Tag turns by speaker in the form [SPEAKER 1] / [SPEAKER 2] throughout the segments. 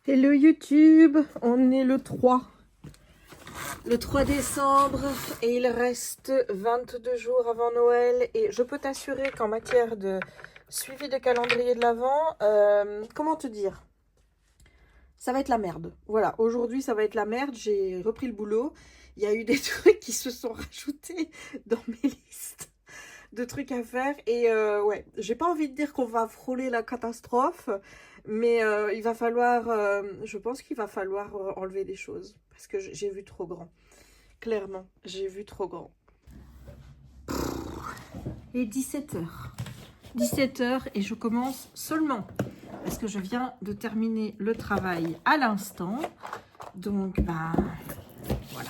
[SPEAKER 1] Hello YouTube, on est le 3 décembre et il reste 22 jours avant Noël et je peux t'assurer qu'en matière de suivi de calendrier de l'Avent, comment te dire, ça va être la merde. Voilà, aujourd'hui ça va être la merde, j'ai repris le boulot, il y a eu des trucs qui se sont rajoutés dans mes listes de trucs à faire et ouais, j'ai pas envie de dire qu'on va frôler la catastrophe, mais il va falloir, je pense qu'il va falloir enlever des choses parce que j'ai vu trop grand. Clairement, j'ai vu trop grand. Et 17h. 17h et je commence seulement parce que je viens de terminer le travail à l'instant. Donc, ben, voilà.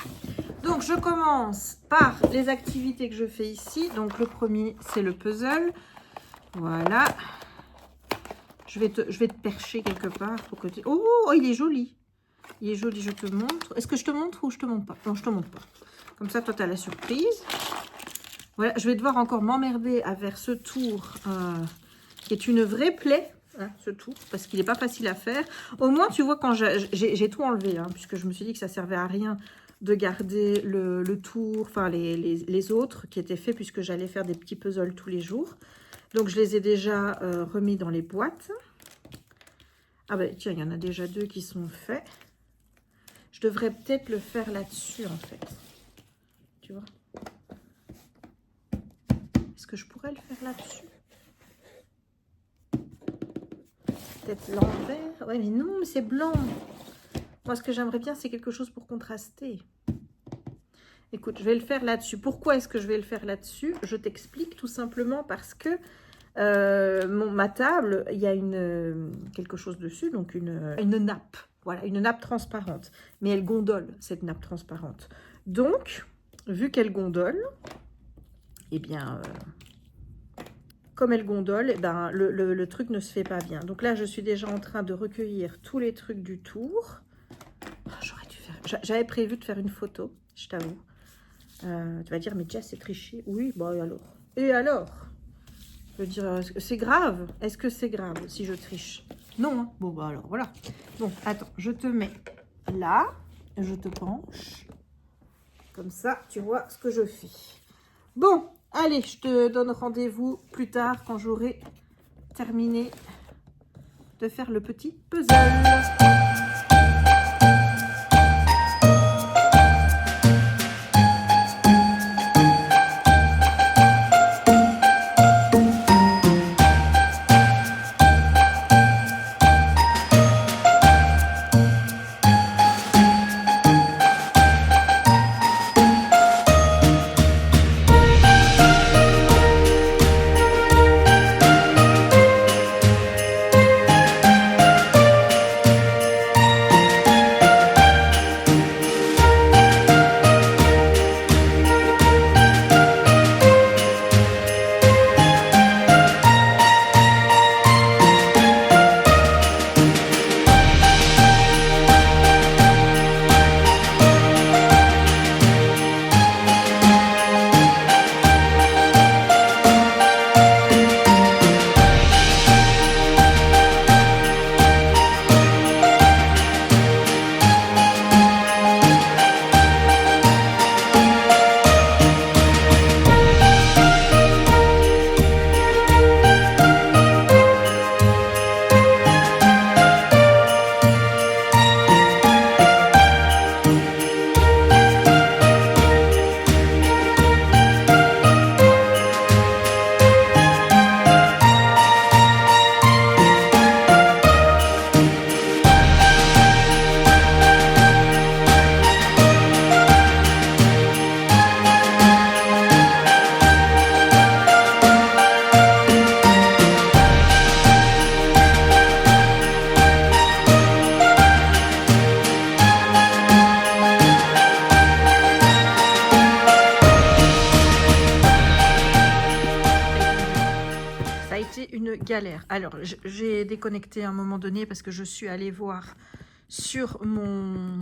[SPEAKER 1] Donc, je commence par les activités que je fais ici. Donc, le premier, c'est le puzzle. Voilà. Je vais te percher quelque part pour que tu... Oh, il est joli. Il est joli, je te montre. Est-ce que je te montre ou je te montre pas? Non, je te montre pas. Comme ça, toi, tu as la surprise. Voilà, je vais devoir encore m'emmerder avec ce tour qui est une vraie plaie, hein, ce tour, parce qu'il n'est pas facile à faire. Au moins, tu vois, quand j'ai tout enlevé, hein, puisque je me suis dit que ça servait à rien de garder le tour, enfin les autres qui étaient faits, puisque j'allais faire des petits puzzles tous les jours. Donc, je les ai déjà remis dans les boîtes. Ah ben, tiens, il y en a déjà 2 qui sont faits. Je devrais peut-être le faire là-dessus, en fait. Tu vois? Est-ce que je pourrais le faire là-dessus? Peut-être l'envers. Ouais, mais non, mais c'est blanc. Moi, ce que j'aimerais bien, c'est quelque chose pour contraster. Écoute, je vais le faire là-dessus. Pourquoi est-ce que je vais le faire là-dessus? Je t'explique tout simplement parce que ma table, il y a quelque chose dessus, donc une nappe. Voilà, une nappe transparente. Mais elle gondole, cette nappe transparente. Donc, vu qu'elle gondole, eh bien... comme elle gondole, eh ben, le truc ne se fait pas bien. Donc là, je suis déjà en train de recueillir tous les trucs du tour. Oh, j'aurais dû faire... J'avais prévu de faire une photo, je t'avoue. Tu vas dire, mais Jess, c'est triché. Oui, bah et alors? Et alors? Je veux dire, c'est grave? Est-ce que c'est grave si je triche? Non, hein. Bon, bah alors, voilà. Donc, attends, je te mets là. Je te penche. Comme ça, tu vois ce que je fais. Bon, allez, je te donne rendez-vous plus tard quand j'aurai terminé de faire le petit puzzle. Une galère. Alors, j'ai déconnecté à un moment donné parce que je suis allée voir sur mon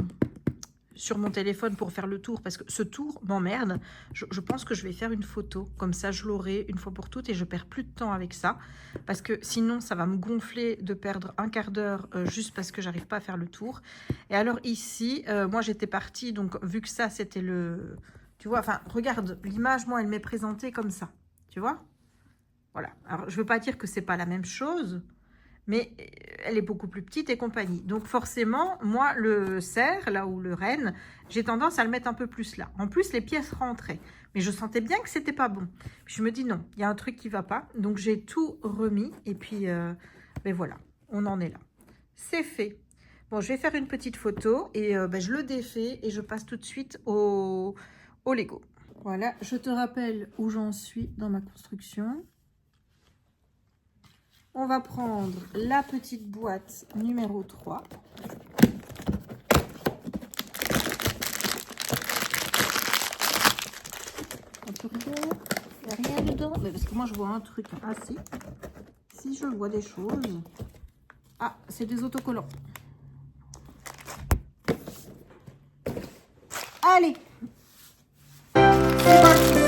[SPEAKER 1] sur mon téléphone pour faire le tour, parce que ce tour m'emmerde. Je pense que je vais faire une photo, comme ça je l'aurai une fois pour toutes et je perds plus de temps avec ça, parce que sinon ça va me gonfler de perdre un quart d'heure juste parce que j'arrive pas à faire le tour. Et alors ici, moi j'étais partie, donc vu que ça c'était le... Tu vois, enfin regarde, l'image, moi elle m'est présentée comme ça, tu vois. Voilà, alors je veux pas dire que c'est pas la même chose, mais elle est beaucoup plus petite et compagnie. Donc forcément, moi, le cerf, là où le renne, j'ai tendance à le mettre un peu plus là. En plus, les pièces rentraient. Mais je sentais bien que c'était pas bon. Puis je me dis non, il y a un truc qui va pas. Donc j'ai tout remis. Et puis, ben voilà, on en est là. C'est fait. Bon, je vais faire une petite photo et ben, je le défais et je passe tout de suite au Lego. Voilà, je te rappelle où j'en suis dans ma construction. On va prendre la petite boîte numéro 3. Il n'y a rien dedans. Mais parce que moi, je vois un truc. Ah, si. Si, je vois des choses. Ah, c'est des autocollants. Allez. C'est parti.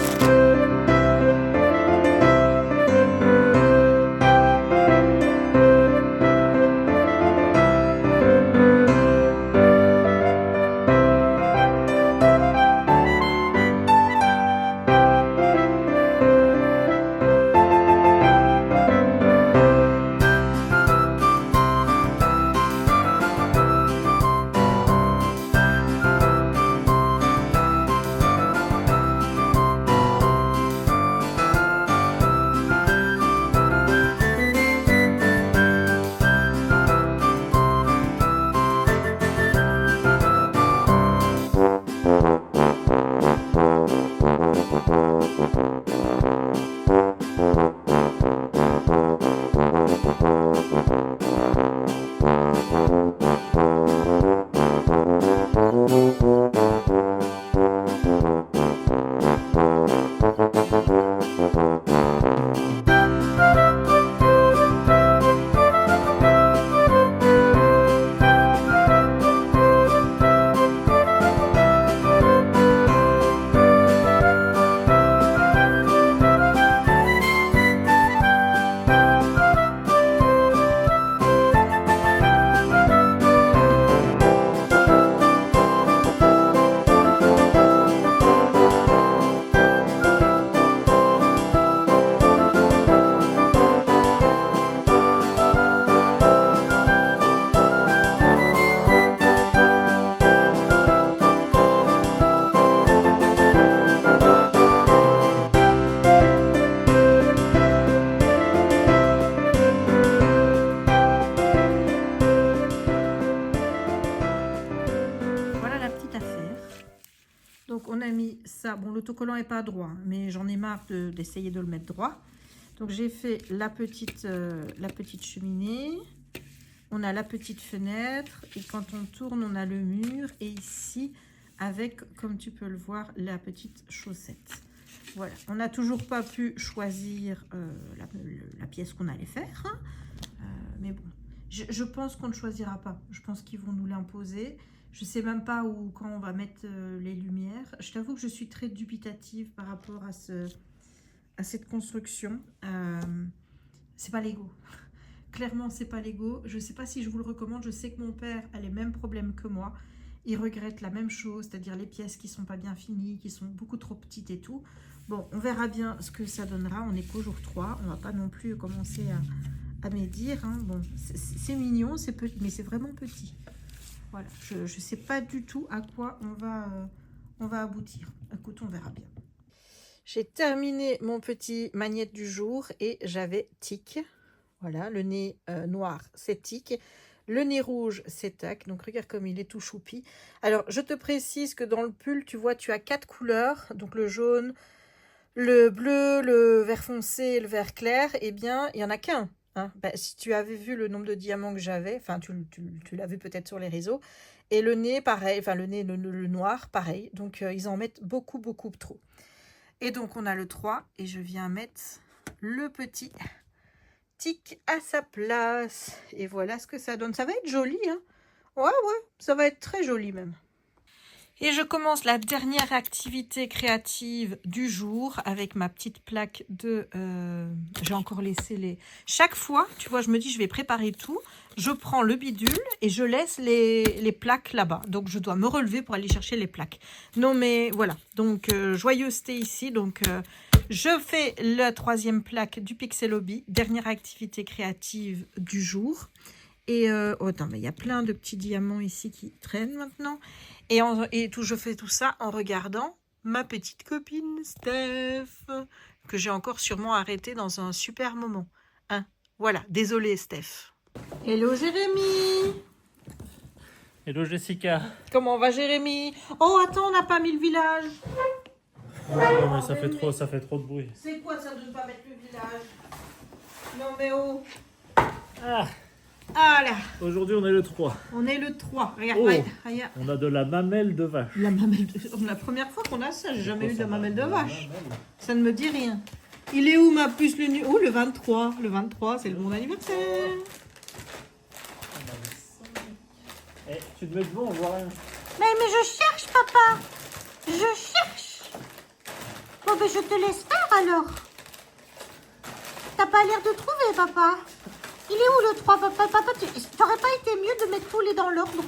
[SPEAKER 1] Donc on a mis ça, bon l'autocollant n'est pas droit, mais j'en ai marre d'essayer de le mettre droit. Donc j'ai fait la petite cheminée, on a la petite fenêtre et quand on tourne on a le mur et ici avec, comme tu peux le voir, la petite chaussette. Voilà, on n'a toujours pas pu choisir la pièce qu'on allait faire, hein. Mais bon, je pense qu'on ne choisira pas, je pense qu'ils vont nous l'imposer. Je ne sais même pas où, quand on va mettre les lumières. Je t'avoue que je suis très dubitative par rapport à cette construction. C'est pas Lego. Clairement, c'est pas Lego. Je ne sais pas si je vous le recommande. Je sais que mon père a les mêmes problèmes que moi. Il regrette la même chose, c'est-à-dire les pièces qui ne sont pas bien finies, qui sont beaucoup trop petites et tout. Bon, on verra bien ce que ça donnera. On n'est qu'au jour 3. On ne va pas non plus commencer à médire, hein. Bon, c'est mignon, c'est petit, mais c'est vraiment petit. Voilà, je ne sais pas du tout à quoi on va aboutir. Écoute, on verra bien. J'ai terminé mon petit magnète du jour et j'avais tic. Voilà, le nez noir, c'est tic. Le nez rouge, c'est tac. Donc, regarde comme il est tout choupi. Alors, je te précise que dans le pull, tu vois, tu as 4 couleurs. Donc, le jaune, le bleu, le vert foncé et le vert clair. Eh bien, il n'y en a qu'un. Hein, ben, si tu avais vu le nombre de diamants que j'avais, enfin tu l'as vu peut-être sur les réseaux, et le nez pareil, enfin le nez, le noir pareil, donc ils en mettent beaucoup trop. Et donc on a le 3 et je viens mettre le petit tic à sa place. Et voilà ce que ça donne, ça va être joli, hein. Ouais, ça va être très joli même. Et je commence la dernière activité créative du jour avec ma petite plaque de... j'ai encore laissé les... Chaque fois, tu vois, je me dis, je vais préparer tout. Je prends le bidule et je laisse les plaques là-bas. Donc, je dois me relever pour aller chercher les plaques. Non, mais voilà. Donc, joyeuseté ici. Donc, je fais la 3e plaque du Pixel Hobby. Dernière activité créative du jour. Et oh, attends, mais il y a plein de petits diamants ici qui traînent maintenant. Et je fais tout ça en regardant ma petite copine Steph, que j'ai encore sûrement arrêtée dans un super moment. Hein, voilà, désolée Steph. Hello Jérémy.
[SPEAKER 2] Hello Jessica.
[SPEAKER 1] Comment va Jérémy? Oh attends, on n'a pas mis le village.
[SPEAKER 2] Non mais ça fait trop de bruit.
[SPEAKER 1] C'est quoi ça de ne pas mettre le village? Non mais oh.
[SPEAKER 2] Ah,
[SPEAKER 1] Ah là,
[SPEAKER 2] aujourd'hui on est le 3.
[SPEAKER 1] on est le 3. Regarde,
[SPEAKER 2] Oh.
[SPEAKER 1] regarde.
[SPEAKER 2] On a de la mamelle de vache.
[SPEAKER 1] La mamelle de... La première fois qu'on a ça, j'ai jamais eu de mamelle de vache. Ça ne me dit rien. Il est où ma puce le Oh, le 23. Le 23, c'est mon anniversaire.
[SPEAKER 2] Eh, tu te mets devant, on voit rien.
[SPEAKER 3] Mais je cherche, papa. Je cherche. Bon, ben je te laisse faire alors. T'as pas l'air de trouver, papa. Il est où le 3, papa? Papa, t'aurais pas été mieux de mettre tous les dans l'ordre?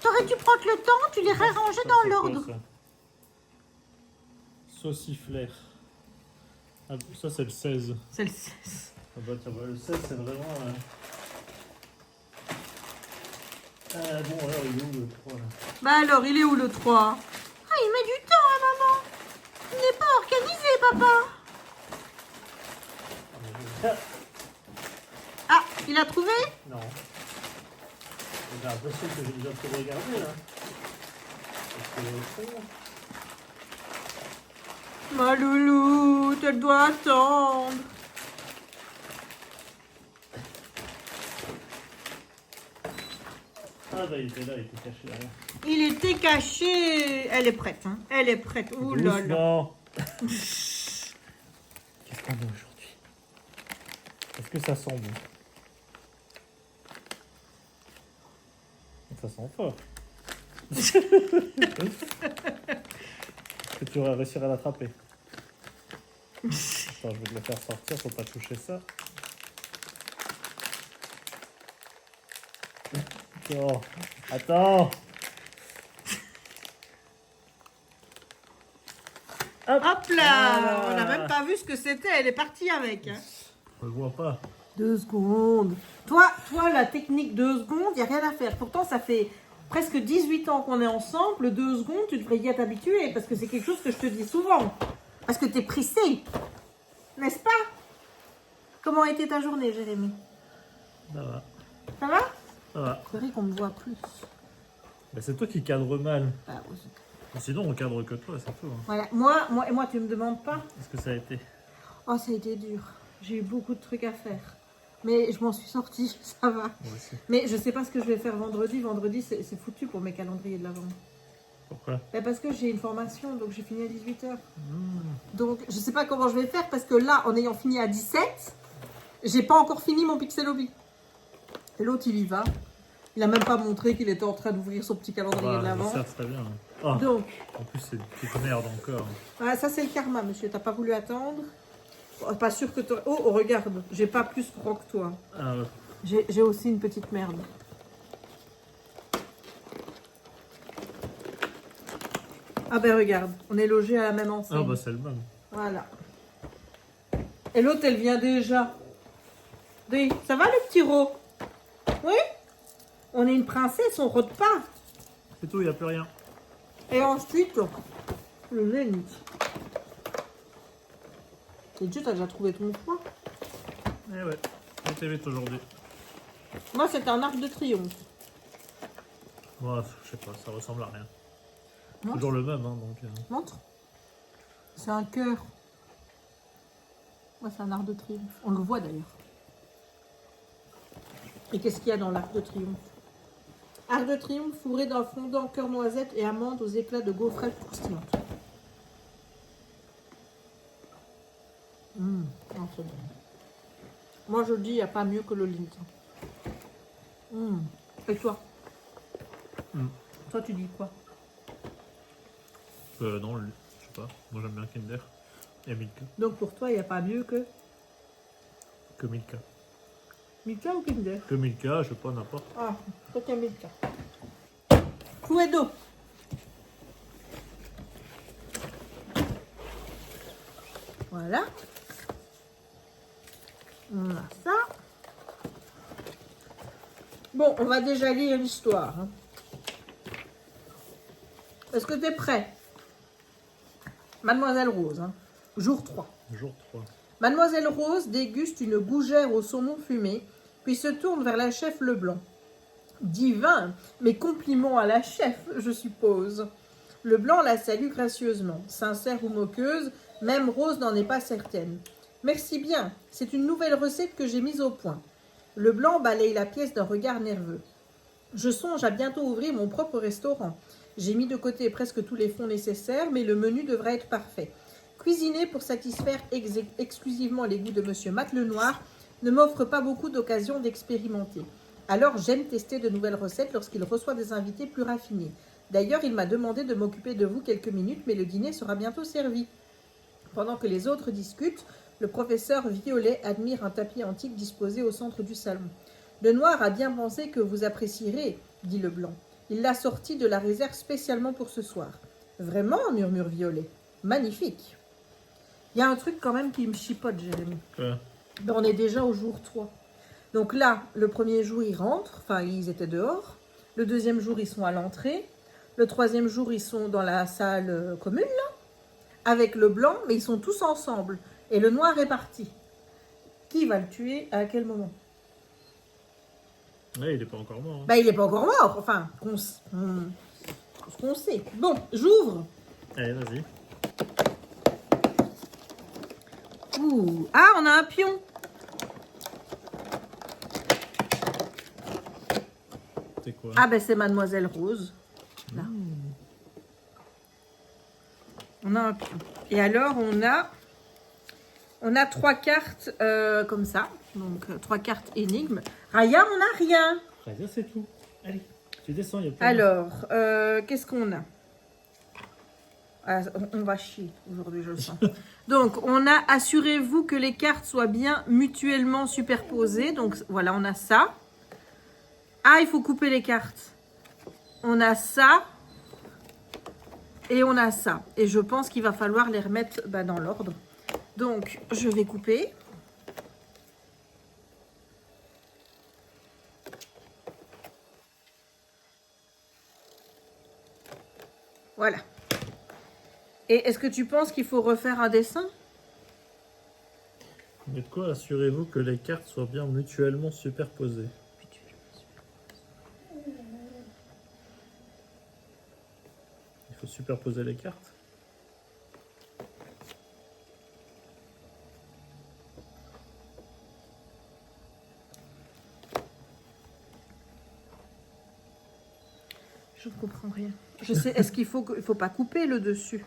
[SPEAKER 3] T'aurais dû prendre le temps, tu les réranger dans l'ordre.
[SPEAKER 2] Sauciflaire. Ah, ça c'est le 16.
[SPEAKER 1] C'est le 16.
[SPEAKER 2] Ah bah tiens, le 16 c'est vraiment... Ah bon, alors il est où le 3 là?
[SPEAKER 1] Bah alors, il est où le 3?
[SPEAKER 3] Ah, il met du temps, hein, maman. Il n'est pas organisé, papa.
[SPEAKER 1] Ah, il a trouvé?
[SPEAKER 2] Non. J'ai l'impression que j'ai déjà tout regardé là. Parce que,
[SPEAKER 1] Ma louloute, elle doit attendre.
[SPEAKER 2] ah bah il était là, il était caché derrière.
[SPEAKER 1] Il était caché. Elle est prête, hein. Elle est prête. Ouh là là.
[SPEAKER 2] Doucement. Qu'est-ce qu'on a aujourd'hui? Est-ce que ça sent bon? Ça sent fort. Est-ce que tu aurais réussi à l'attraper? Attends, je vais te le faire sortir, faut pas toucher ça. Oh, attends.
[SPEAKER 1] Hop là.
[SPEAKER 2] Voilà.
[SPEAKER 1] On n'a même pas vu ce que c'était. Elle est partie avec. Hein.
[SPEAKER 2] Je le vois pas.
[SPEAKER 1] 2 secondes. Toi, la technique 2 secondes, il n'y a rien à faire. Pourtant, ça fait presque 18 ans qu'on est ensemble. 2 secondes, tu devrais y être habitué parce que c'est quelque chose que je te dis souvent. Parce que tu es pressé. N'est-ce pas? Comment a été ta journée, Jérémy?
[SPEAKER 2] Ça va.
[SPEAKER 1] Ça va?
[SPEAKER 2] Ça va.
[SPEAKER 1] C'est vrai qu'on me voit plus.
[SPEAKER 2] Bah, c'est toi qui cadre mal.
[SPEAKER 1] Ah, oui.
[SPEAKER 2] Sinon, on cadre que toi, c'est tout. Hein.
[SPEAKER 1] Voilà. Moi, tu me demandes pas.
[SPEAKER 2] Est-ce que ça a été?
[SPEAKER 1] Oh, ça a été dur. J'ai eu beaucoup de trucs à faire. Mais je m'en suis sortie, ça va.
[SPEAKER 2] Moi aussi.
[SPEAKER 1] Mais je sais pas ce que je vais faire vendredi. Vendredi, c'est foutu pour mes calendriers de l'avant.
[SPEAKER 2] Pourquoi?
[SPEAKER 1] Ben parce que j'ai une formation, donc j'ai fini à 18h. Donc je sais pas comment je vais faire parce que là, en ayant fini à 17, j'ai pas encore fini mon Pixel Hobby. Et l'autre, il y va. Il a même pas montré qu'il était en train d'ouvrir son petit calendrier de l'avant.
[SPEAKER 2] Ça, très bien. Oh,
[SPEAKER 1] Donc,
[SPEAKER 2] en plus, c'est une petite merde encore.
[SPEAKER 1] ah, ça c'est le karma, monsieur. T'as pas voulu attendre. Oh, pas sûr que toi. Oh, regarde, j'ai pas plus gros que toi.
[SPEAKER 2] Ah, ouais.
[SPEAKER 1] J'ai aussi une petite merde. Ah ben regarde, on est logé à la même enseigne.
[SPEAKER 2] Ah bah c'est le même.
[SPEAKER 1] Voilà. Et l'autre, elle vient déjà. Dis, ça va le petit ro? Oui? On est une princesse, on rôde pas.
[SPEAKER 2] C'est tout, il n'y a plus rien.
[SPEAKER 1] Et ensuite, le nez. Et Dieu, t'as déjà trouvé ton choix?
[SPEAKER 2] Eh ouais, c'était vite aujourd'hui.
[SPEAKER 1] Moi, c'est un arc de triomphe.
[SPEAKER 2] Moi, je sais pas, ça ressemble à rien.
[SPEAKER 1] Montre.
[SPEAKER 2] Toujours le même, hein, donc...
[SPEAKER 1] Montre. C'est un cœur. Ouais, c'est un arc de triomphe. On le voit d'ailleurs. Et qu'est-ce qu'il y a dans l'arc de triomphe? Arc de triomphe fourré d'un fondant cœur noisette et amande aux éclats de gaufrettes croustillantes. Non, c'est bon. Moi je dis, il n'y a pas mieux que le Lindt. Et toi? Toi tu dis quoi?
[SPEAKER 2] Non, je sais pas. Moi j'aime bien Kinder et Milka.
[SPEAKER 1] Donc pour toi, il n'y a pas mieux que
[SPEAKER 2] Que Milka.
[SPEAKER 1] Milka ou Kinder?
[SPEAKER 2] Que Milka, je sais pas, n'importe.
[SPEAKER 1] Ah, toi t'aimes Milka. Fouet d'eau. Voilà. On a ça. Bon, on va déjà lire l'histoire. Hein. Est-ce que tu es prêt? Mademoiselle Rose, hein. Jour 3.
[SPEAKER 2] Jour 3.
[SPEAKER 1] Mademoiselle Rose déguste une gougère au saumon fumé, puis se tourne vers la chef Leblanc. Divin, mes compliments à la chef, je suppose. Leblanc la salue gracieusement, sincère ou moqueuse, même Rose n'en est pas certaine. Merci bien, c'est une nouvelle recette que j'ai mise au point. Leblanc balaye la pièce d'un regard nerveux. Je songe à bientôt ouvrir mon propre restaurant. J'ai mis de côté presque tous les fonds nécessaires, mais le menu devrait être parfait. Cuisiner pour satisfaire exclusivement les goûts de Monsieur Mat Lenoir ne m'offre pas beaucoup d'occasions d'expérimenter. Alors j'aime tester de nouvelles recettes lorsqu'il reçoit des invités plus raffinés. D'ailleurs, il m'a demandé de m'occuper de vous quelques minutes, mais le dîner sera bientôt servi. Pendant que les autres discutent, le professeur Violet admire un tapis antique disposé au centre du salon. Lenoir a bien pensé que vous apprécierez, dit Leblanc. Il l'a sorti de la réserve spécialement pour ce soir. Vraiment, murmure Violet. Magnifique. Il y a un truc quand même qui me chipote, Jérémy.
[SPEAKER 2] Quoi?
[SPEAKER 1] Ben, on est déjà au jour 3. Donc là, le premier jour, ils rentrent, enfin, ils étaient dehors. Le deuxième jour, ils sont à l'entrée. Le troisième jour, ils sont dans la salle commune, là, avec le blanc, mais ils sont tous ensemble. Et le noir est parti. Qui va le tuer à quel moment?
[SPEAKER 2] Ouais, il est pas encore mort. Hein.
[SPEAKER 1] Ben, il n'est pas encore mort, enfin, ce qu'on sait. Bon, j'ouvre.
[SPEAKER 2] Allez, vas-y.
[SPEAKER 1] Ouh. Ah, on a un pion.
[SPEAKER 2] C'est quoi?
[SPEAKER 1] Ah, ben c'est Mademoiselle Rose. Là. On a un pion. Et alors, on a 3 cartes comme ça. Donc, 3 cartes énigmes. Raya, on n'a rien.
[SPEAKER 2] Raya, c'est tout. Allez, tu descends, il y a plus
[SPEAKER 1] Alors, qu'est-ce qu'on a? Ah, on va chier aujourd'hui, je le sens. Donc, on a assurez-vous que les cartes soient bien mutuellement superposées. Donc, voilà, on a ça. Ah, il faut couper les cartes. On a ça. Et on a ça. Et je pense qu'il va falloir les remettre dans l'ordre. Donc, je vais couper. Voilà. Et est-ce que tu penses qu'il faut refaire un dessin?
[SPEAKER 2] Mais de quoi assurez-vous que les cartes soient bien mutuellement superposées? Il faut superposer les cartes.
[SPEAKER 1] Je ne comprends rien. Je sais, est-ce qu'il faut pas couper le dessus?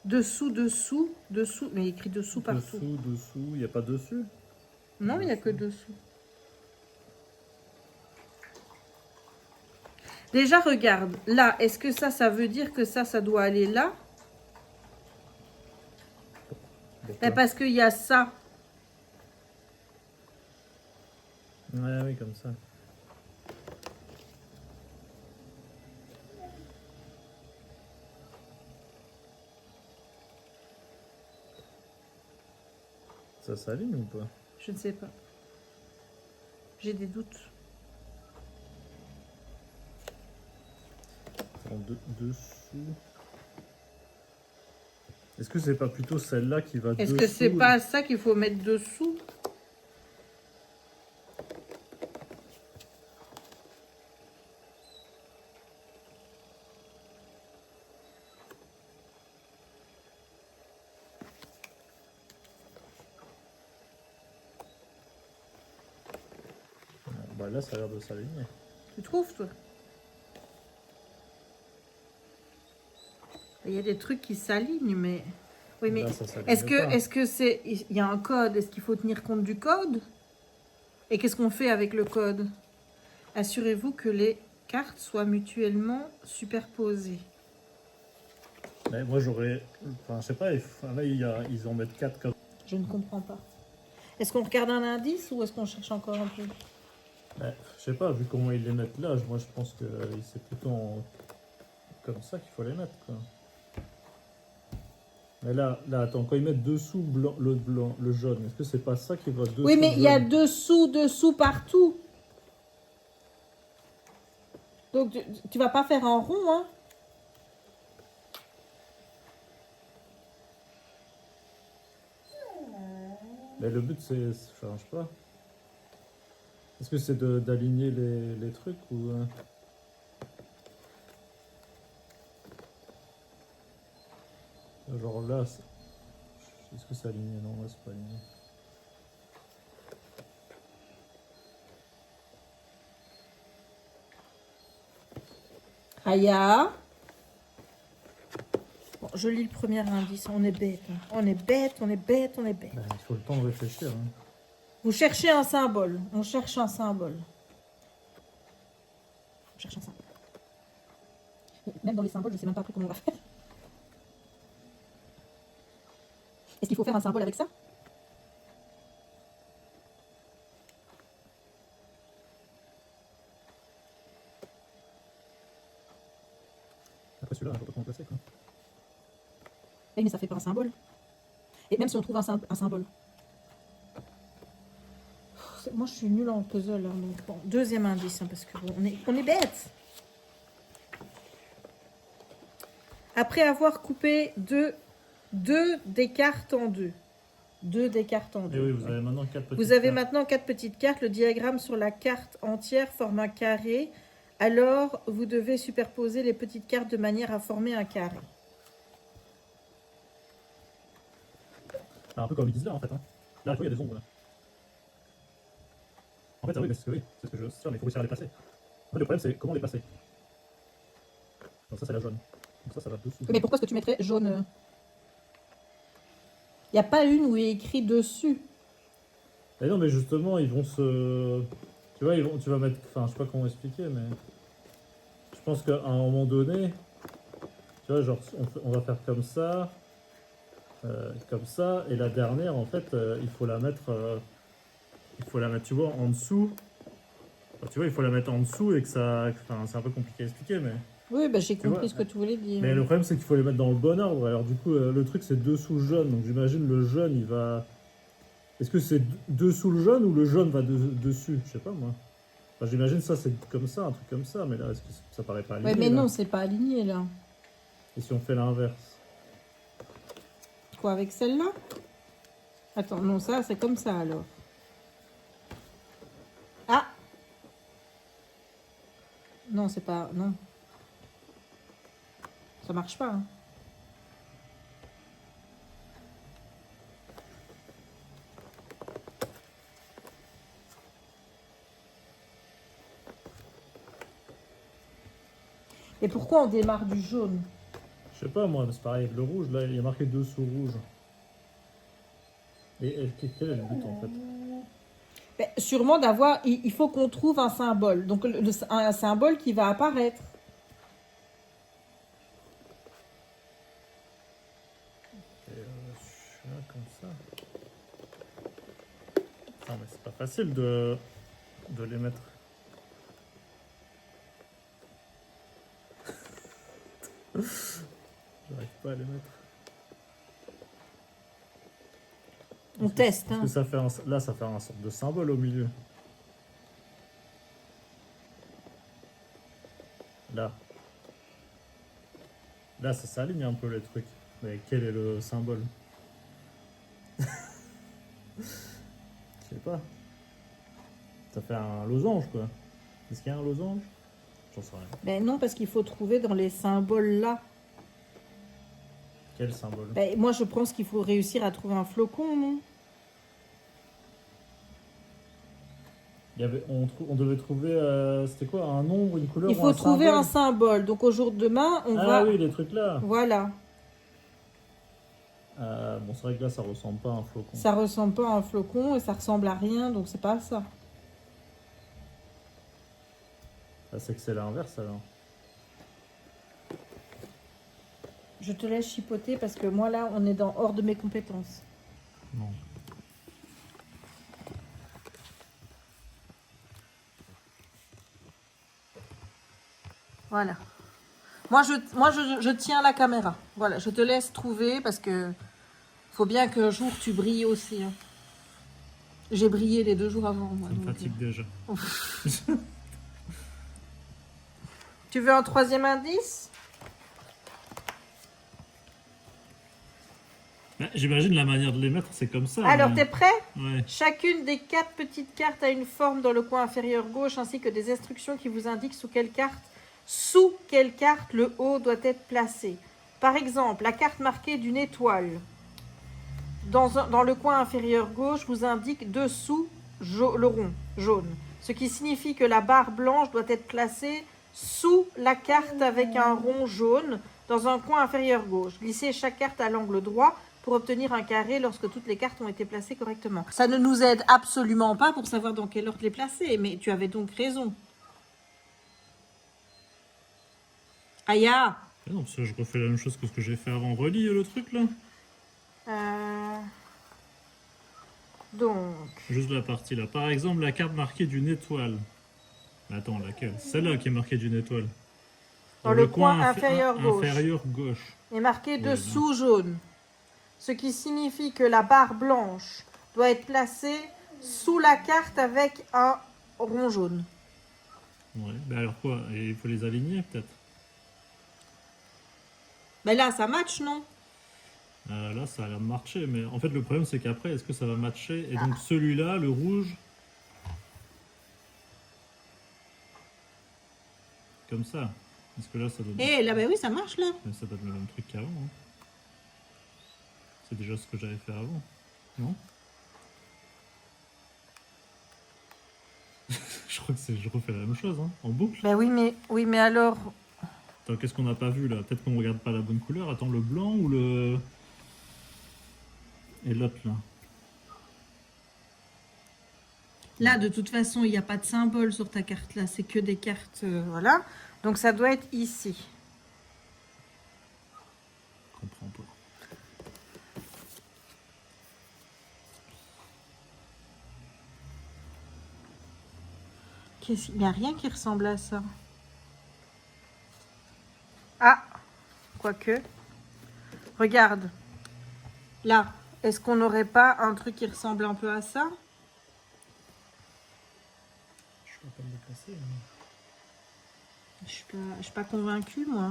[SPEAKER 1] Dessous, dessous, dessous. Mais il y a écrit dessous partout.
[SPEAKER 2] Dessous, il n'y a pas dessus.
[SPEAKER 1] Non, il n'y a que dessous. Déjà, regarde. Là, est-ce que ça veut dire que ça doit aller là?
[SPEAKER 2] Pourquoi?
[SPEAKER 1] Parce qu'il y a ça.
[SPEAKER 2] Ouais, oui, comme ça. Ça s'aligne ou pas?
[SPEAKER 1] Je ne sais pas. J'ai des doutes.
[SPEAKER 2] Dessous. Est-ce que c'est pas plutôt celle-là qui va
[SPEAKER 1] Est-ce
[SPEAKER 2] dessous?
[SPEAKER 1] que c'est pas ça qu'il faut mettre dessous?
[SPEAKER 2] Bah là, ça a l'air de s'aligner.
[SPEAKER 1] Tu trouves, toi? Il y a des trucs qui s'alignent, mais... Oui, mais
[SPEAKER 2] Là, ça s'aligne pas.
[SPEAKER 1] est-ce que c'est... Il y a un code, est-ce qu'il faut tenir compte du code? Et qu'est-ce qu'on fait avec le code? Assurez-vous que les cartes soient mutuellement superposées.
[SPEAKER 2] Mais moi j'aurais. Enfin, je sais pas, là ils en mettent 4 comme.
[SPEAKER 1] Je ne comprends pas. Est-ce qu'on regarde un indice ou est-ce qu'on cherche encore un peu?
[SPEAKER 2] Mais, je sais pas, vu comment ils les mettent là, moi je pense que c'est plutôt comme ça qu'il faut les mettre, quoi. Mais là, attends, quand ils mettent dessous le jaune, est-ce que c'est pas ça qui va dessous
[SPEAKER 1] Oui, mais
[SPEAKER 2] le
[SPEAKER 1] il y a
[SPEAKER 2] jaune?
[SPEAKER 1] dessous partout. Donc, tu vas pas faire en rond, hein?
[SPEAKER 2] Mais le but c'est. Enfin, je sais pas. Est-ce que c'est d'aligner les trucs ou. Genre là, est-ce que c'est aligné? Non, là c'est pas aligné.
[SPEAKER 1] Aya. Bon, je lis le premier indice. On est bête. Hein. On est bête, on est bête, on est bête.
[SPEAKER 2] Ben, il faut le temps de réfléchir. Hein.
[SPEAKER 1] Vous cherchez un symbole. On cherche un symbole. On cherche un symbole. Même dans les symboles, je sais même pas comment on va faire. Est-ce qu'il faut faire un symbole avec ça?
[SPEAKER 2] Après celui-là, il faut pas trop remplacer, quoi.
[SPEAKER 1] Oui, mais ça fait pas un symbole. Et même si on trouve un symbole. Moi, je suis nulle en puzzle. Hein, donc bon, deuxième indice, hein, parce que bon, on est bête. Après avoir coupé deux des cartes en deux. Deux des cartes en
[SPEAKER 2] Et
[SPEAKER 1] deux.
[SPEAKER 2] oui, vous avez maintenant 4 petites
[SPEAKER 1] Vous avez
[SPEAKER 2] cartes.
[SPEAKER 1] maintenant 4 petites cartes. Le diagramme sur la carte entière forme un carré. Alors, vous devez superposer les petites cartes de manière à former un carré.
[SPEAKER 2] C'est un peu comme ils disent là, en fait. Hein. Là, tu vois, il y a des ombres. Là. En fait, oui, mais c'est ce que je sais, mais il faut réussir à les placer. En fait, le problème, c'est comment les placer. Donc ça, c'est la jaune. Donc ça va dessous.
[SPEAKER 1] Mais pourquoi est-ce que tu mettrais jaune? Il n'y a pas une où il est écrit dessus.
[SPEAKER 2] Et non, mais justement, ils vont se... Tu vois, tu vas mettre... Enfin, je sais pas comment expliquer, mais... Je pense qu'à un moment donné... Tu vois, genre, on va faire comme ça... et la dernière, en fait, il faut la mettre... tu vois, en dessous. Enfin, tu vois, il faut la mettre en dessous et que ça... Enfin, c'est un peu compliqué à expliquer, mais...
[SPEAKER 1] Oui, bah, j'ai compris
[SPEAKER 2] vois,
[SPEAKER 1] ce que tu voulais dire.
[SPEAKER 2] Mais le problème, c'est qu'il faut les mettre dans le bon ordre. Alors, du coup, le truc, c'est dessous jaune. Donc, j'imagine le jaune, il va... Est-ce que c'est dessous le jaune ou le jaune va dessus? Je sais pas, moi. Enfin, j'imagine ça, c'est comme ça, un truc comme ça. Mais là, est-ce que ça paraît pas aligné,
[SPEAKER 1] Ouais, mais
[SPEAKER 2] là?
[SPEAKER 1] non, c'est pas aligné, là.
[SPEAKER 2] Et si on fait l'inverse?
[SPEAKER 1] Quoi, avec celle-là? Attends, non, ça, c'est comme ça, alors. Ah! Non, c'est pas... Non. Ça marche pas, hein. Et pourquoi on démarre du jaune?
[SPEAKER 2] Je sais pas, moi, mais c'est pareil. Le rouge, là, il y a marqué dessous rouge. Et quel est le but, en fait?
[SPEAKER 1] Ben, sûrement d'avoir... Il faut qu'on trouve un symbole. Donc, un symbole qui va apparaître.
[SPEAKER 2] Et, je suis là, comme ça. Non, mais c'est pas facile de les mettre. J'arrive pas à les mettre.
[SPEAKER 1] On teste,
[SPEAKER 2] Parce
[SPEAKER 1] hein.
[SPEAKER 2] que ça fait là, ça fait un sorte de symbole au milieu. Là. Là, ça s'aligne un peu les trucs. Mais quel est le symbole? Je sais pas. Ça fait un losange, quoi. Est-ce qu'il y a un losange? J'en sais rien.
[SPEAKER 1] Ben non, parce qu'il faut trouver dans les symboles là.
[SPEAKER 2] Quel symbole?
[SPEAKER 1] Ben, moi, je pense qu'il faut réussir à trouver un flocon, non?
[SPEAKER 2] On devait trouver, c'était quoi? Un nombre, une couleur
[SPEAKER 1] Il
[SPEAKER 2] ou
[SPEAKER 1] faut
[SPEAKER 2] un
[SPEAKER 1] trouver
[SPEAKER 2] symbole?
[SPEAKER 1] un symbole. Donc, au jour de demain, on
[SPEAKER 2] Ah
[SPEAKER 1] va...
[SPEAKER 2] oui, les trucs là.
[SPEAKER 1] Voilà.
[SPEAKER 2] Bon, c'est vrai que là, ça ressemble pas à un flocon.
[SPEAKER 1] Ça ressemble pas à un flocon et ça ressemble à rien, donc c'est pas ça.
[SPEAKER 2] Ah, c'est que c'est l'inverse, alors.
[SPEAKER 1] Je te laisse chipoter parce que moi là, on est dans hors de mes compétences.
[SPEAKER 2] Non.
[SPEAKER 1] Voilà. Moi, je tiens la caméra. Voilà, je te laisse trouver parce que faut bien qu'un jour tu brilles aussi. Hein. J'ai brillé les 2 jours avant. Moi,
[SPEAKER 2] Ça me
[SPEAKER 1] donc,
[SPEAKER 2] fatigue déjà.
[SPEAKER 1] Tu veux un 3e indice?
[SPEAKER 2] Bah, j'imagine la manière de les mettre, c'est comme ça.
[SPEAKER 1] Alors,
[SPEAKER 2] mais-
[SPEAKER 1] t'es prêt?
[SPEAKER 2] Ouais.
[SPEAKER 1] Chacune des 4 petites cartes a une forme dans le coin inférieur gauche ainsi que des instructions qui vous indiquent sous quelle carte le haut doit être placé. Par exemple, la carte marquée d'une étoile dans le coin inférieur gauche vous indique dessous le rond jaune, ce qui signifie que la barre blanche doit être placée sous la carte avec un rond jaune dans un coin inférieur gauche. Glissez chaque carte à l'angle droit pour obtenir un carré lorsque toutes les cartes ont été placées correctement. Ça ne nous aide absolument pas pour savoir dans quel ordre les placer, mais tu avais donc raison. Aya,
[SPEAKER 2] Ah non, parce que je refais la même chose que ce que j'ai fait avant. Relis le truc là.
[SPEAKER 1] donc,
[SPEAKER 2] Juste la partie là. Par exemple, la carte marquée d'une étoile. Attends, laquelle? Celle-là qui est marquée d'une étoile.
[SPEAKER 1] dans le coin
[SPEAKER 2] inférieur
[SPEAKER 1] inférieur gauche,
[SPEAKER 2] gauche.
[SPEAKER 1] est marqué
[SPEAKER 2] Oui,
[SPEAKER 1] dessous jaune, ce qui signifie que la barre blanche doit être placée sous la carte avec un rond jaune.
[SPEAKER 2] Ouais. Bah alors quoi? Et il faut les aligner peut-être.
[SPEAKER 1] Mais là, ça match, non?
[SPEAKER 2] Là, ça a l'air de marcher, mais en fait, le problème, c'est qu'après, est-ce que ça va matcher? Et donc, celui-là, le rouge, comme ça. Parce que là, ça donne,
[SPEAKER 1] Eh, là, ben oui, ça marche, là.
[SPEAKER 2] ça donne le même truc qu'avant. Hein. C'est déjà ce que j'avais fait avant, non? Je crois que je refais la même chose, hein, en boucle.
[SPEAKER 1] Ben oui, mais alors...
[SPEAKER 2] Attends, qu'est-ce qu'on n'a pas vu, là? Peut-être qu'on regarde pas la bonne couleur. Attends, le blanc ou le... Et l'autre, là?
[SPEAKER 1] Là, de toute façon, il n'y a pas de symbole sur ta carte, là. C'est que des cartes, voilà. Donc, ça doit être ici.
[SPEAKER 2] Je comprends pas.
[SPEAKER 1] Il n'y a rien qui ressemble à ça. Ah, quoique. Regarde. Là, est-ce qu'on n'aurait pas un truc qui ressemble un peu à ça?
[SPEAKER 2] Je suis pas capable de passer. Hein.
[SPEAKER 1] Je suis pas convaincue, moi.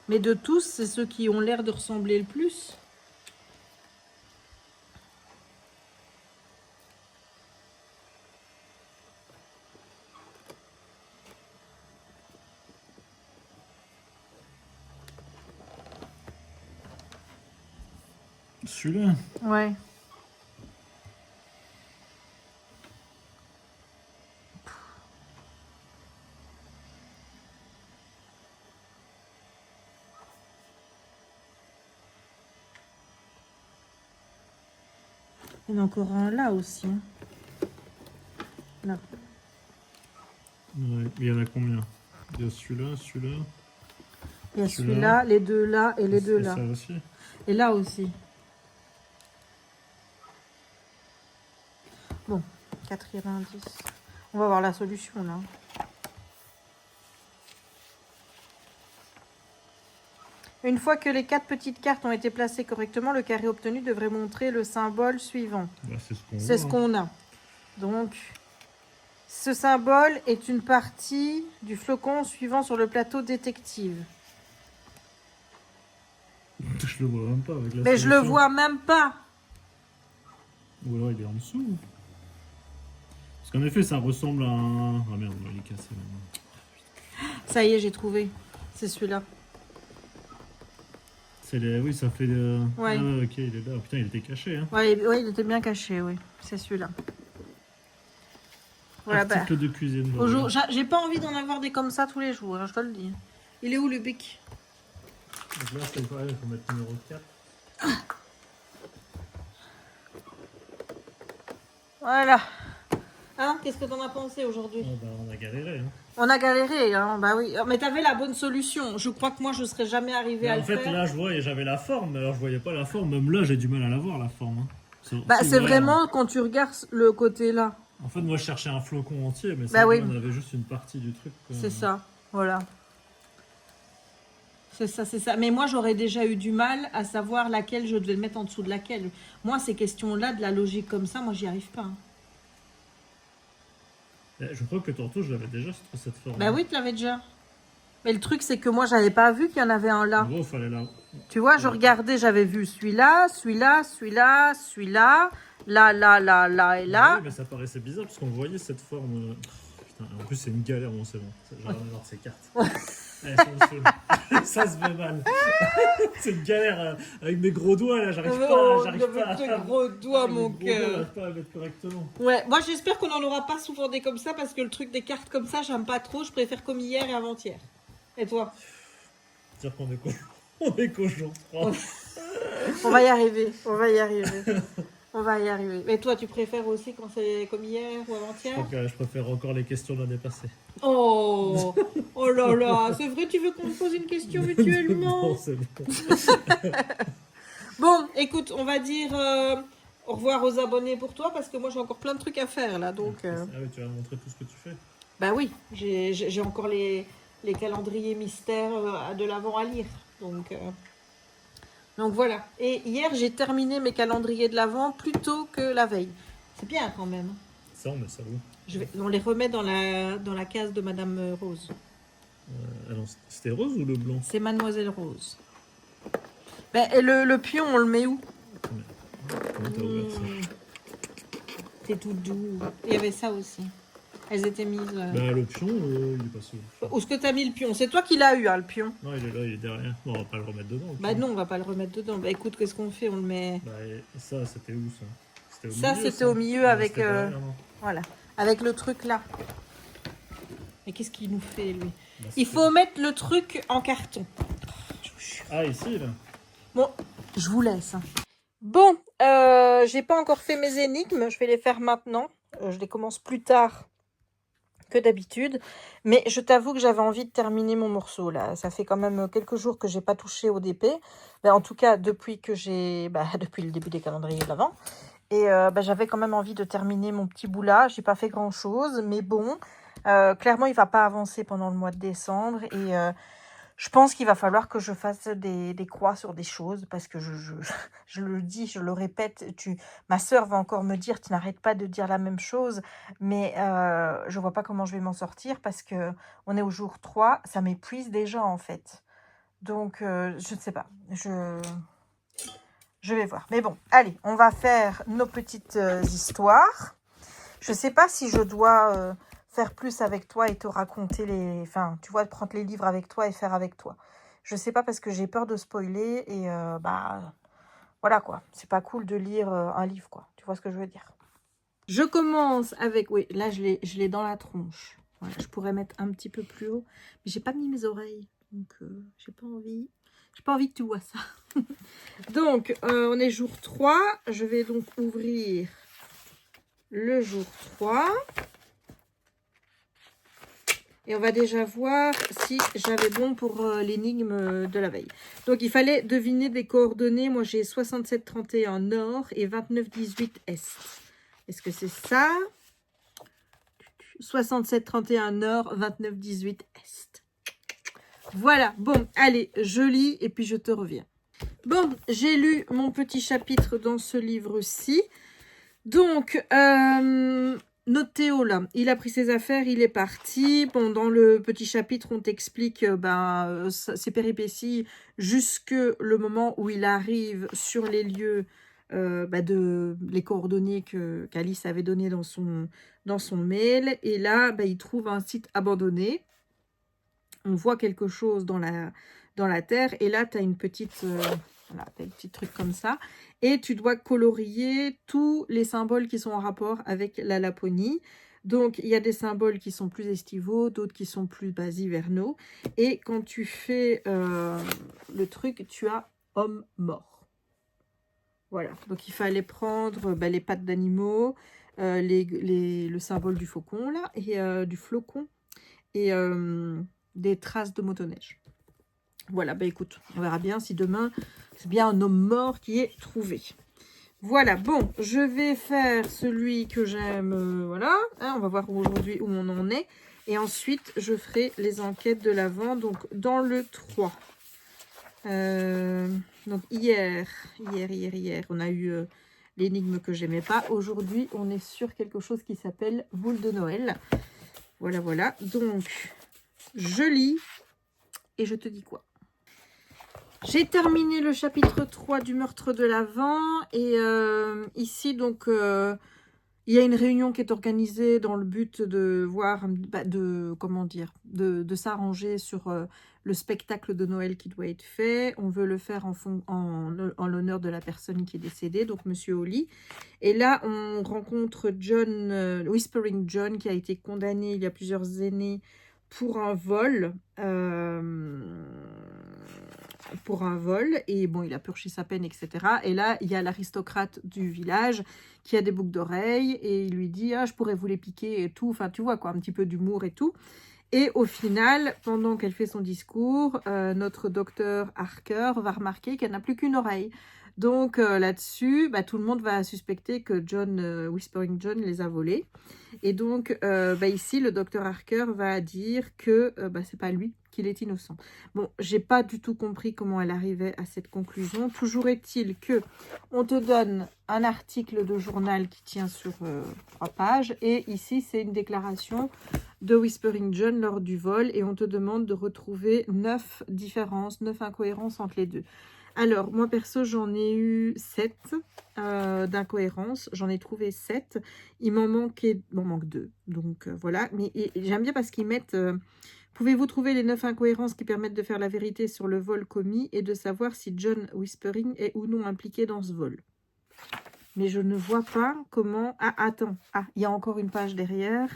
[SPEAKER 1] Mais de tous, c'est ceux qui ont l'air de ressembler le plus.
[SPEAKER 2] Celui-là?
[SPEAKER 1] Ouais. Il y en a encore un là aussi. Hein. Là.
[SPEAKER 2] Ouais. Il y en a combien? Il y a celui-là, celui-là.
[SPEAKER 1] Il y a celui-là, les deux là et les deux
[SPEAKER 2] Et
[SPEAKER 1] là.
[SPEAKER 2] ça aussi.
[SPEAKER 1] Et là aussi. Bon, 4e indice. On va voir la solution là. Une fois que les 4 petites cartes ont été placées correctement, le carré obtenu devrait montrer le symbole suivant.
[SPEAKER 2] Bah, c'est ce qu'on
[SPEAKER 1] C'est
[SPEAKER 2] voit,
[SPEAKER 1] ce
[SPEAKER 2] hein.
[SPEAKER 1] qu'on a. Donc, ce symbole est une partie du flocon suivant sur le plateau détective.
[SPEAKER 2] Je le vois même pas avec la
[SPEAKER 1] Mais je le
[SPEAKER 2] solution.
[SPEAKER 1] vois même pas.
[SPEAKER 2] Ou alors il est en dessous. Parce qu'en effet, ça ressemble à un... Ah merde, il est cassé maintenant.
[SPEAKER 1] Ça y est, j'ai trouvé. C'est celui-là.
[SPEAKER 2] C'est les... Oui, ça fait...
[SPEAKER 1] Ouais.
[SPEAKER 2] Ah ouais, ok, il est là. Putain, il était caché, hein.
[SPEAKER 1] Ouais, il était bien caché, oui. C'est celui-là. Voilà, bah.
[SPEAKER 2] Article de cuisine. voilà.
[SPEAKER 1] J'ai pas envie d'en avoir des comme ça tous les jours, hein, je te le dis. Il est où le bic?
[SPEAKER 2] Donc là, c'est pareil, il faut mettre numéro 4.
[SPEAKER 1] Voilà. Hein, qu'est-ce que t'en as pensé aujourd'hui?
[SPEAKER 2] Oh, bah, on a galéré, hein.
[SPEAKER 1] On a galéré, hein, bah oui. Mais t'avais la bonne solution. Je crois que moi, je serais jamais arrivée à
[SPEAKER 2] En
[SPEAKER 1] le
[SPEAKER 2] fait,
[SPEAKER 1] faire.
[SPEAKER 2] là, je voyais, j'avais la forme, mais alors je voyais pas la forme. Même là, j'ai du mal à la voir, la forme. Hein.
[SPEAKER 1] Bah,
[SPEAKER 2] Si,
[SPEAKER 1] c'est
[SPEAKER 2] voilà.
[SPEAKER 1] vraiment quand tu regardes le côté là.
[SPEAKER 2] En fait, moi, je cherchais un flocon entier, mais
[SPEAKER 1] Bah
[SPEAKER 2] ça,
[SPEAKER 1] oui.
[SPEAKER 2] on avait juste une partie du truc. Quoi.
[SPEAKER 1] C'est ça, voilà. C'est ça, c'est ça. Mais moi, j'aurais déjà eu du mal à savoir laquelle je devais le mettre en dessous de laquelle. Moi, ces questions-là, de la logique comme ça, moi, j'y arrive pas. Hein.
[SPEAKER 2] Je crois que tantôt, je l'avais déjà cette forme.
[SPEAKER 1] Bah oui, tu l'avais déjà. Mais le truc, c'est que moi, j'avais pas vu qu'il y en avait un là.
[SPEAKER 2] En gros, fallait là.
[SPEAKER 1] Tu vois, je regardais, j'avais vu celui-là, celui-là, celui-là, celui-là, là, là, là, là et là.
[SPEAKER 2] Oui, mais ça paraissait bizarre parce qu'on voyait cette forme. Putain, en plus, c'est une galère, bon, c'est bon. J'arrive à voir ces cartes. Elles sont saoules. Ça se fait mal. C'est une galère avec mes gros doigts là, j'arrive pas.
[SPEAKER 1] Avec tes gros doigts, mon cœur.
[SPEAKER 2] J'arrive pas à mettre correctement.
[SPEAKER 1] Ouais, moi j'espère qu'on n'en aura pas souvent des comme ça parce que le truc des cartes comme ça, j'aime pas trop. Je préfère comme hier et avant-hier. Et toi?
[SPEAKER 2] Dire qu'on est on est qu'au jour 3.
[SPEAKER 1] On va y arriver, on va y arriver. On va y arriver. Mais toi, tu préfères aussi quand c'est comme hier ou avant-hier?
[SPEAKER 2] Je préfère encore les questions de l'année passée.
[SPEAKER 1] Oh, oh là là, c'est vrai, tu veux qu'on me pose une question mutuellement?
[SPEAKER 2] Non, c'est bon.
[SPEAKER 1] Bon, écoute, on va dire au revoir aux abonnés pour toi parce que moi j'ai encore plein de trucs à faire là. Donc,
[SPEAKER 2] Ah oui, tu vas montrer tout ce que tu fais.
[SPEAKER 1] bah oui, j'ai encore les calendriers mystères de l'avant à lire. Donc voilà. Et hier, j'ai terminé mes calendriers de l'avant plus tôt que la veille. C'est bien quand même.
[SPEAKER 2] Ça, on met ça où?
[SPEAKER 1] On les remet dans la case de Madame Rose.
[SPEAKER 2] Alors, c'était rose ou le blanc?
[SPEAKER 1] C'est Mademoiselle Rose. Ben, et le pion, on le met où?
[SPEAKER 2] Comment t'as ouvert ça?
[SPEAKER 1] C'est tout doux. Il y avait ça aussi. Elles étaient mises...
[SPEAKER 2] Bah, le pion, il est passé où?
[SPEAKER 1] Où est-ce que t'as mis le pion? C'est toi qui l'as eu, hein, le pion.
[SPEAKER 2] Non, il est là, il est derrière. Non, on va pas le remettre dedans.
[SPEAKER 1] Bah non, on va pas le remettre dedans. Bah écoute, qu'est-ce qu'on fait? On le met...
[SPEAKER 2] Bah, et ça, c'était où ça? C'était au
[SPEAKER 1] Ça,
[SPEAKER 2] milieu,
[SPEAKER 1] c'était au milieu avec...
[SPEAKER 2] c'était derrière, non?
[SPEAKER 1] Voilà. Avec le truc là. Mais qu'est-ce qu'il nous fait, lui?
[SPEAKER 2] Bah,
[SPEAKER 1] Il faut mettre le truc en carton.
[SPEAKER 2] Ah, ici, là.
[SPEAKER 1] Bon, je vous laisse. Bon, j'ai pas encore fait mes énigmes. Je vais les faire maintenant. Je les commence plus tard que d'habitude. Mais je t'avoue que j'avais envie de terminer mon morceau, là. Ça fait quand même quelques jours que j'ai pas touché au DP. Ben, en tout cas, depuis le début des calendriers de l'Avent. Et j'avais quand même envie de terminer mon petit bout là. J'ai pas fait grand chose, mais bon, clairement il va pas avancer pendant le mois de décembre et je pense qu'il va falloir que je fasse des croix sur des choses parce que je le dis, je le répète. Ma sœur va encore me dire, tu n'arrêtes pas de dire la même chose, mais je vois pas comment je vais m'en sortir parce que on est au jour 3, ça m'épuise déjà en fait. Donc je ne sais pas, je vais voir. Mais bon, allez, on va faire nos petites histoires. Je ne sais pas si je dois faire plus avec toi et te raconter les... Enfin, tu vois, prendre les livres avec toi et faire avec toi. Je ne sais pas parce que j'ai peur de spoiler et voilà quoi. C'est pas cool de lire un livre quoi. Tu vois ce que je veux dire? Je commence avec... Oui, là je l'ai dans la tronche. Voilà, je pourrais mettre un petit peu plus haut. Mais j'ai pas mis mes oreilles. Donc j'ai pas envie. J'ai pas envie que tu vois ça. Donc, on est jour 3. Je vais donc ouvrir le jour 3. Et on va déjà voir si j'avais bon pour l'énigme de la veille. Donc, il fallait deviner des coordonnées. Moi, j'ai 6731 nord et 2918 est. Est-ce que c'est ça? 6731 nord, 2918 est. Voilà, bon, allez, je lis et puis je te reviens. Bon, j'ai lu mon petit chapitre dans ce livre-ci. Donc, Théo, là, il a pris ses affaires, il est parti. Bon, dans le petit chapitre, on t'explique ses péripéties jusque le moment où il arrive sur les lieux les coordonnées qu'Alice avait données dans son mail. Et là, il trouve un site abandonné. On voit quelque chose dans la terre et là tu as une petite voilà, t'as un petit truc comme ça et tu dois colorier tous les symboles qui sont en rapport avec la Laponie. Donc il y a des symboles qui sont plus estivaux, d'autres qui sont plus hivernaux et quand tu fais le truc, tu as homme mort. Voilà, donc il fallait prendre les pattes d'animaux, le symbole du faucon là et du flocon et des traces de motoneige. Voilà, bah écoute, on verra bien si demain, c'est bien un homme mort qui est trouvé. Voilà, bon, je vais faire celui que j'aime, voilà. Hein, on va voir aujourd'hui où on en est. Et ensuite, je ferai les enquêtes de l'avant, donc dans le 3. Donc hier, on a eu l'énigme que j'aimais pas. Aujourd'hui, on est sur quelque chose qui s'appelle boule de Noël. Voilà, voilà. Donc, je lis et je te dis quoi. J'ai terminé le chapitre 3 du meurtre de l'Avent. Et ici, donc, il y a une réunion qui est organisée dans le but de voir, comment dire, de s'arranger sur le spectacle de Noël qui doit être fait. On veut le faire en l'honneur de la personne qui est décédée, donc Monsieur Holly. Et là, on rencontre John, Whispering John, qui a été condamné il y a plusieurs années pour un vol. Et bon, il a purgé sa peine, etc. Et là, il y a l'aristocrate du village qui a des boucles d'oreilles et il lui dit « Ah, je pourrais vous les piquer et tout ». Enfin, tu vois quoi, un petit peu d'humour et tout. Et au final, pendant qu'elle fait son discours, notre docteur Harker va remarquer qu'elle n'a plus qu'une oreille. Donc là-dessus, tout le monde va suspecter que Whispering John les a volés. Et donc ici, le docteur Harker va dire que c'est pas lui, qu'il est innocent. Bon, j'ai pas du tout compris comment elle arrivait à cette conclusion. Toujours est-il que on te donne un article de journal qui tient sur 3 pages. Et ici, c'est une déclaration de Whispering John lors du vol. Et on te demande de retrouver 9 différences, 9 incohérences entre les deux. Alors, moi, perso, j'en ai eu 7 d'incohérences. J'en ai trouvé 7. Il m'en manque 2. Donc, voilà. Mais j'aime bien parce qu'ils mettent... Pouvez-vous trouver les 9 incohérences qui permettent de faire la vérité sur le vol commis et de savoir si John Whispering est ou non impliqué dans ce vol? Mais je ne vois pas comment... Ah, attends. Ah, il y a encore une page derrière.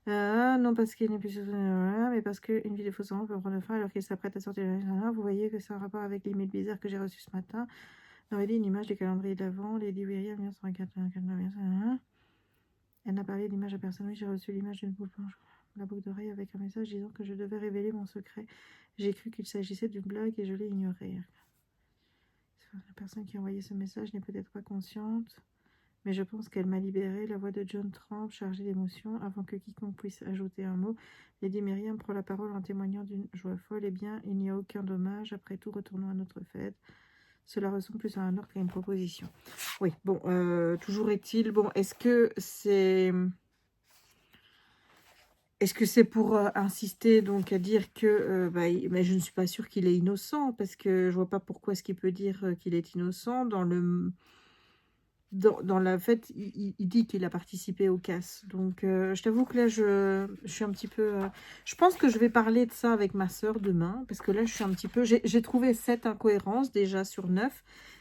[SPEAKER 1] Non, parce qu'il n'est plus... mais parce qu'une vidéo fausse peut prendre fin alors qu'il s'apprête à sortir. Vous voyez que c'est un rapport avec l'email bizarre que j'ai reçu ce matin. On avait dit une image du calendrier d'avant. Lady Weary, 1984. Elle n'a parlé d'image à personne. Oui, j'ai reçu l'image d'une boule blanche. La boucle d'oreille avec un message disant que je devais révéler mon secret. J'ai cru qu'il s'agissait d'une blague et je l'ai ignoré. La personne qui a envoyé ce message n'est peut-être pas consciente. Mais je pense qu'elle m'a libérée. La voix de John tremble, chargée d'émotion. Avant que quiconque puisse ajouter un mot, Lady Myriam prend la parole en témoignant d'une joie folle. Eh bien, il n'y a aucun dommage. Après tout, retournons à notre fête. Cela ressemble plus à un ordre qu'à une proposition. Oui, bon, toujours est-il... Bon, est-ce que c'est pour insister donc à dire que... mais je ne suis pas sûre qu'il est innocent, parce que je vois pas pourquoi est-ce qu'il peut dire qu'il est innocent dans le... Dans la fête, il dit qu'il a participé au casse. Donc, je t'avoue que là, je suis un petit peu... je pense que je vais parler de ça avec ma sœur demain. Parce que là, je suis un petit peu... J'ai trouvé 7 incohérences déjà sur 9.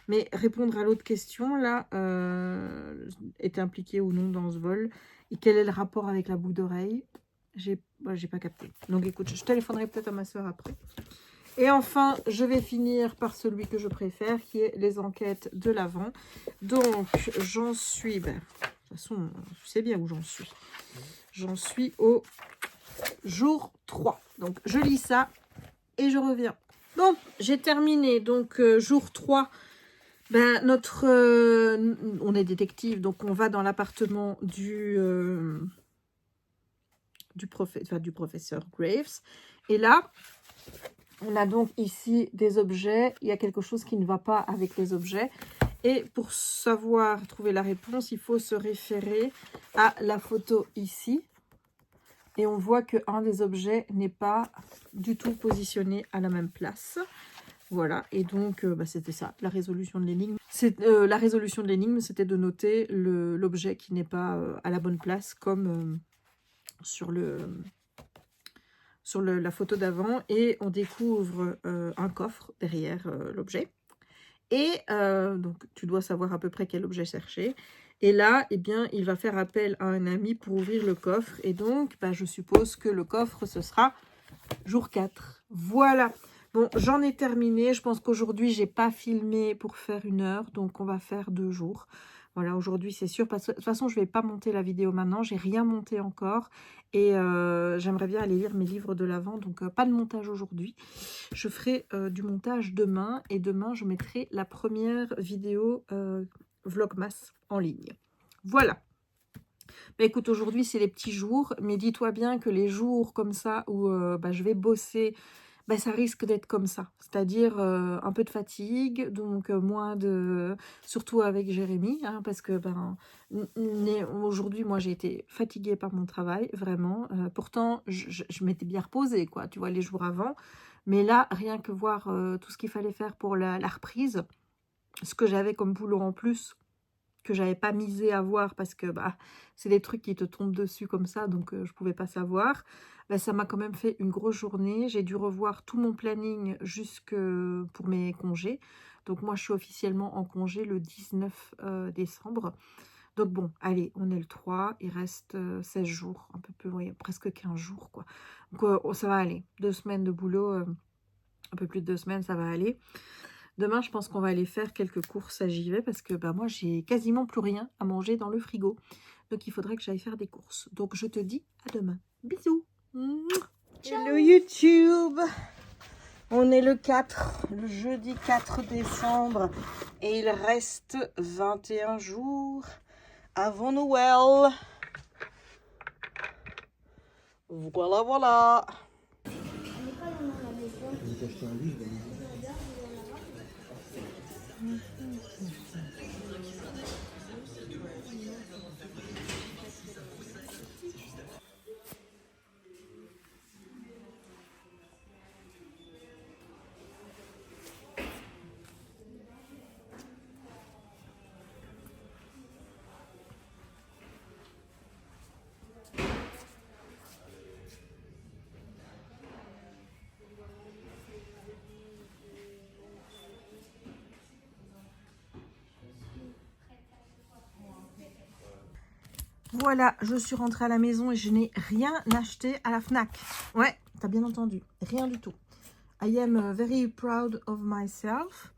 [SPEAKER 1] Mais répondre à l'autre question, là, est impliqué ou non dans ce vol. Et quel est le rapport avec la boucle d'oreille? J'ai pas capté. Donc, écoute, je téléphonerai peut-être à ma sœur après. Et enfin, je vais finir par celui que je préfère, qui est les enquêtes de l'Avent. Donc, j'en suis... de toute façon, tu sais bien où j'en suis. J'en suis au jour 3. Donc, je lis ça et je reviens. Bon, j'ai terminé. Donc, jour 3. On est détective, donc on va dans l'appartement du professeur Graves. Et là... on a donc ici des objets. Il y a quelque chose qui ne va pas avec les objets. Et pour savoir trouver la réponse, il faut se référer à la photo ici. Et on voit qu'un des objets n'est pas du tout positionné à la même place. Voilà. Et donc, c'était ça, la résolution de l'énigme. La résolution de l'énigme, c'était de noter l'objet qui n'est pas à la bonne place, comme sur la photo d'avant, et on découvre un coffre derrière l'objet. Et donc, tu dois savoir à peu près quel objet chercher. Et là, eh bien, il va faire appel à un ami pour ouvrir le coffre. Et donc, je suppose que le coffre, ce sera jour 4. Voilà. Bon, j'en ai terminé. Je pense qu'aujourd'hui, j'ai pas filmé pour faire 1 heure. Donc, on va faire 2 jours. Voilà, aujourd'hui, c'est sûr. Parce que de toute façon, je ne vais pas monter la vidéo maintenant. J'ai rien monté encore. Et j'aimerais bien aller lire mes livres de l'Avent. Donc, pas de montage aujourd'hui. Je ferai du montage demain. Et demain, je mettrai la première vidéo Vlogmas en ligne. Voilà. Bah, écoute, aujourd'hui, c'est les petits jours. Mais dis-toi bien que les jours comme ça où je vais bosser... Ben, ça risque d'être comme ça, c'est-à-dire un peu de fatigue, donc moins de... Surtout avec Jérémy, hein, parce que aujourd'hui, moi, j'ai été fatiguée par mon travail, vraiment. Pourtant, je m'étais bien reposée, quoi, tu vois, les jours avant. Mais là, rien que voir tout ce qu'il fallait faire pour la reprise, ce que j'avais comme boulot en plus, que j'avais pas misé à voir parce que c'est des trucs qui te tombent dessus comme ça, donc je pouvais pas savoir. Ça m'a quand même fait une grosse journée. J'ai dû revoir tout mon planning jusque pour mes congés. Donc moi, je suis officiellement en congé le 19 décembre. Donc bon, allez, on est le 3, il reste 16 jours, un peu plus, oui, presque 15 jours, quoi. Donc ça va aller. 2 semaines de boulot, un peu plus de 2 semaines, ça va aller. Demain, je pense qu'on va aller faire quelques courses à JV parce que moi, j'ai quasiment plus rien à manger dans le frigo. Donc, il faudrait que j'aille faire des courses. Donc, je te dis à demain. Bisous. Hello YouTube. On est le jeudi 4 décembre. Et il reste 21 jours avant Noël. Voilà, voilà. Voilà, je suis rentrée à la maison et je n'ai rien acheté à la Fnac. Ouais, t'as bien entendu, rien du tout. I am very proud of myself.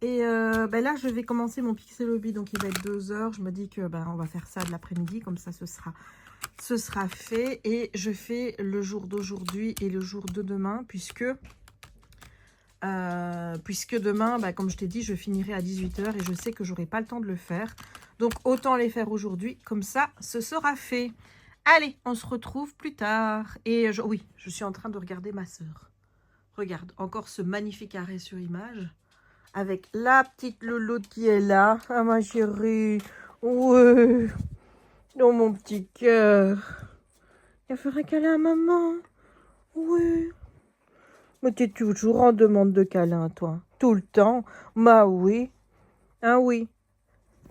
[SPEAKER 1] Et là, je vais commencer mon Pixel Hobby, donc il va être 2 heures. Je me dis que on va faire ça de l'après-midi, comme ça ce sera fait. Et je fais le jour d'aujourd'hui et le jour de demain, puisque demain, comme je t'ai dit, je finirai à 18 h et je sais que j'aurai pas le temps de le faire. Donc, autant les faire aujourd'hui, comme ça, ce sera fait. Allez, on se retrouve plus tard. Et oui, je suis en train de regarder ma sœur. Regarde, encore ce magnifique arrêt sur image. Avec la petite Lolo qui est là. Ah, ma chérie. Ouais. Dans mon petit cœur. Il va faire un câlin à maman. Ouais. Mais tu es toujours en demande de câlin, toi. Tout le temps. Bah oui. Ah oui.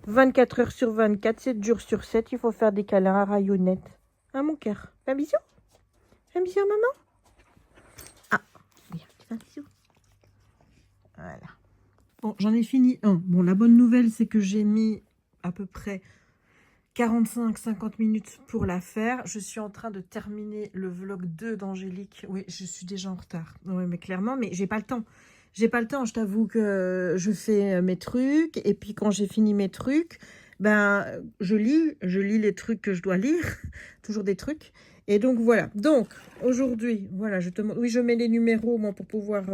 [SPEAKER 1] 24 heures sur 24, 7 jours sur 7, il faut faire des câlins à Rayonnette. Hein, mon cœur? Un bisou? Un bisou à maman? Ah, viens, tu fais un bisou. Voilà. Bon, j'en ai fini un. Bon, la bonne nouvelle, c'est que j'ai mis à peu près 45-50 minutes pour la faire. Je suis en train de terminer le vlog 2 d'Angélique. Oui, je suis déjà en retard. Oui, mais clairement, mais j'ai pas le temps. J'ai pas le temps, je t'avoue que je fais mes trucs. Et puis quand j'ai fini mes trucs, je lis les trucs que je dois lire. Toujours des trucs. Et donc voilà. Donc aujourd'hui, voilà, oui, je mets les numéros, moi, pour pouvoir...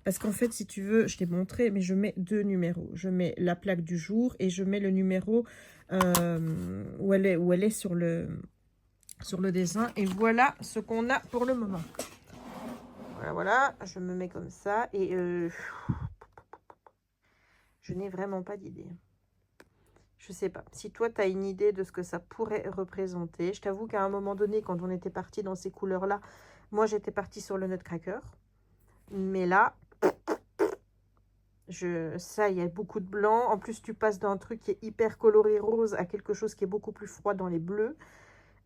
[SPEAKER 1] parce qu'en fait, si tu veux, je t'ai montré, mais je mets 2 numéros. Je mets la plaque du jour et je mets le numéro où elle est sur le dessin. Et voilà ce qu'on a pour le moment. Voilà, je me mets comme ça et je n'ai vraiment pas d'idée. Je sais pas. Si toi, tu as une idée de ce que ça pourrait représenter. Je t'avoue qu'à un moment donné, quand on était parti dans ces couleurs-là, moi, j'étais partie sur le Nutcracker. Mais là, ça, il y a beaucoup de blanc. En plus, tu passes d'un truc qui est hyper coloré rose à quelque chose qui est beaucoup plus froid dans les bleus.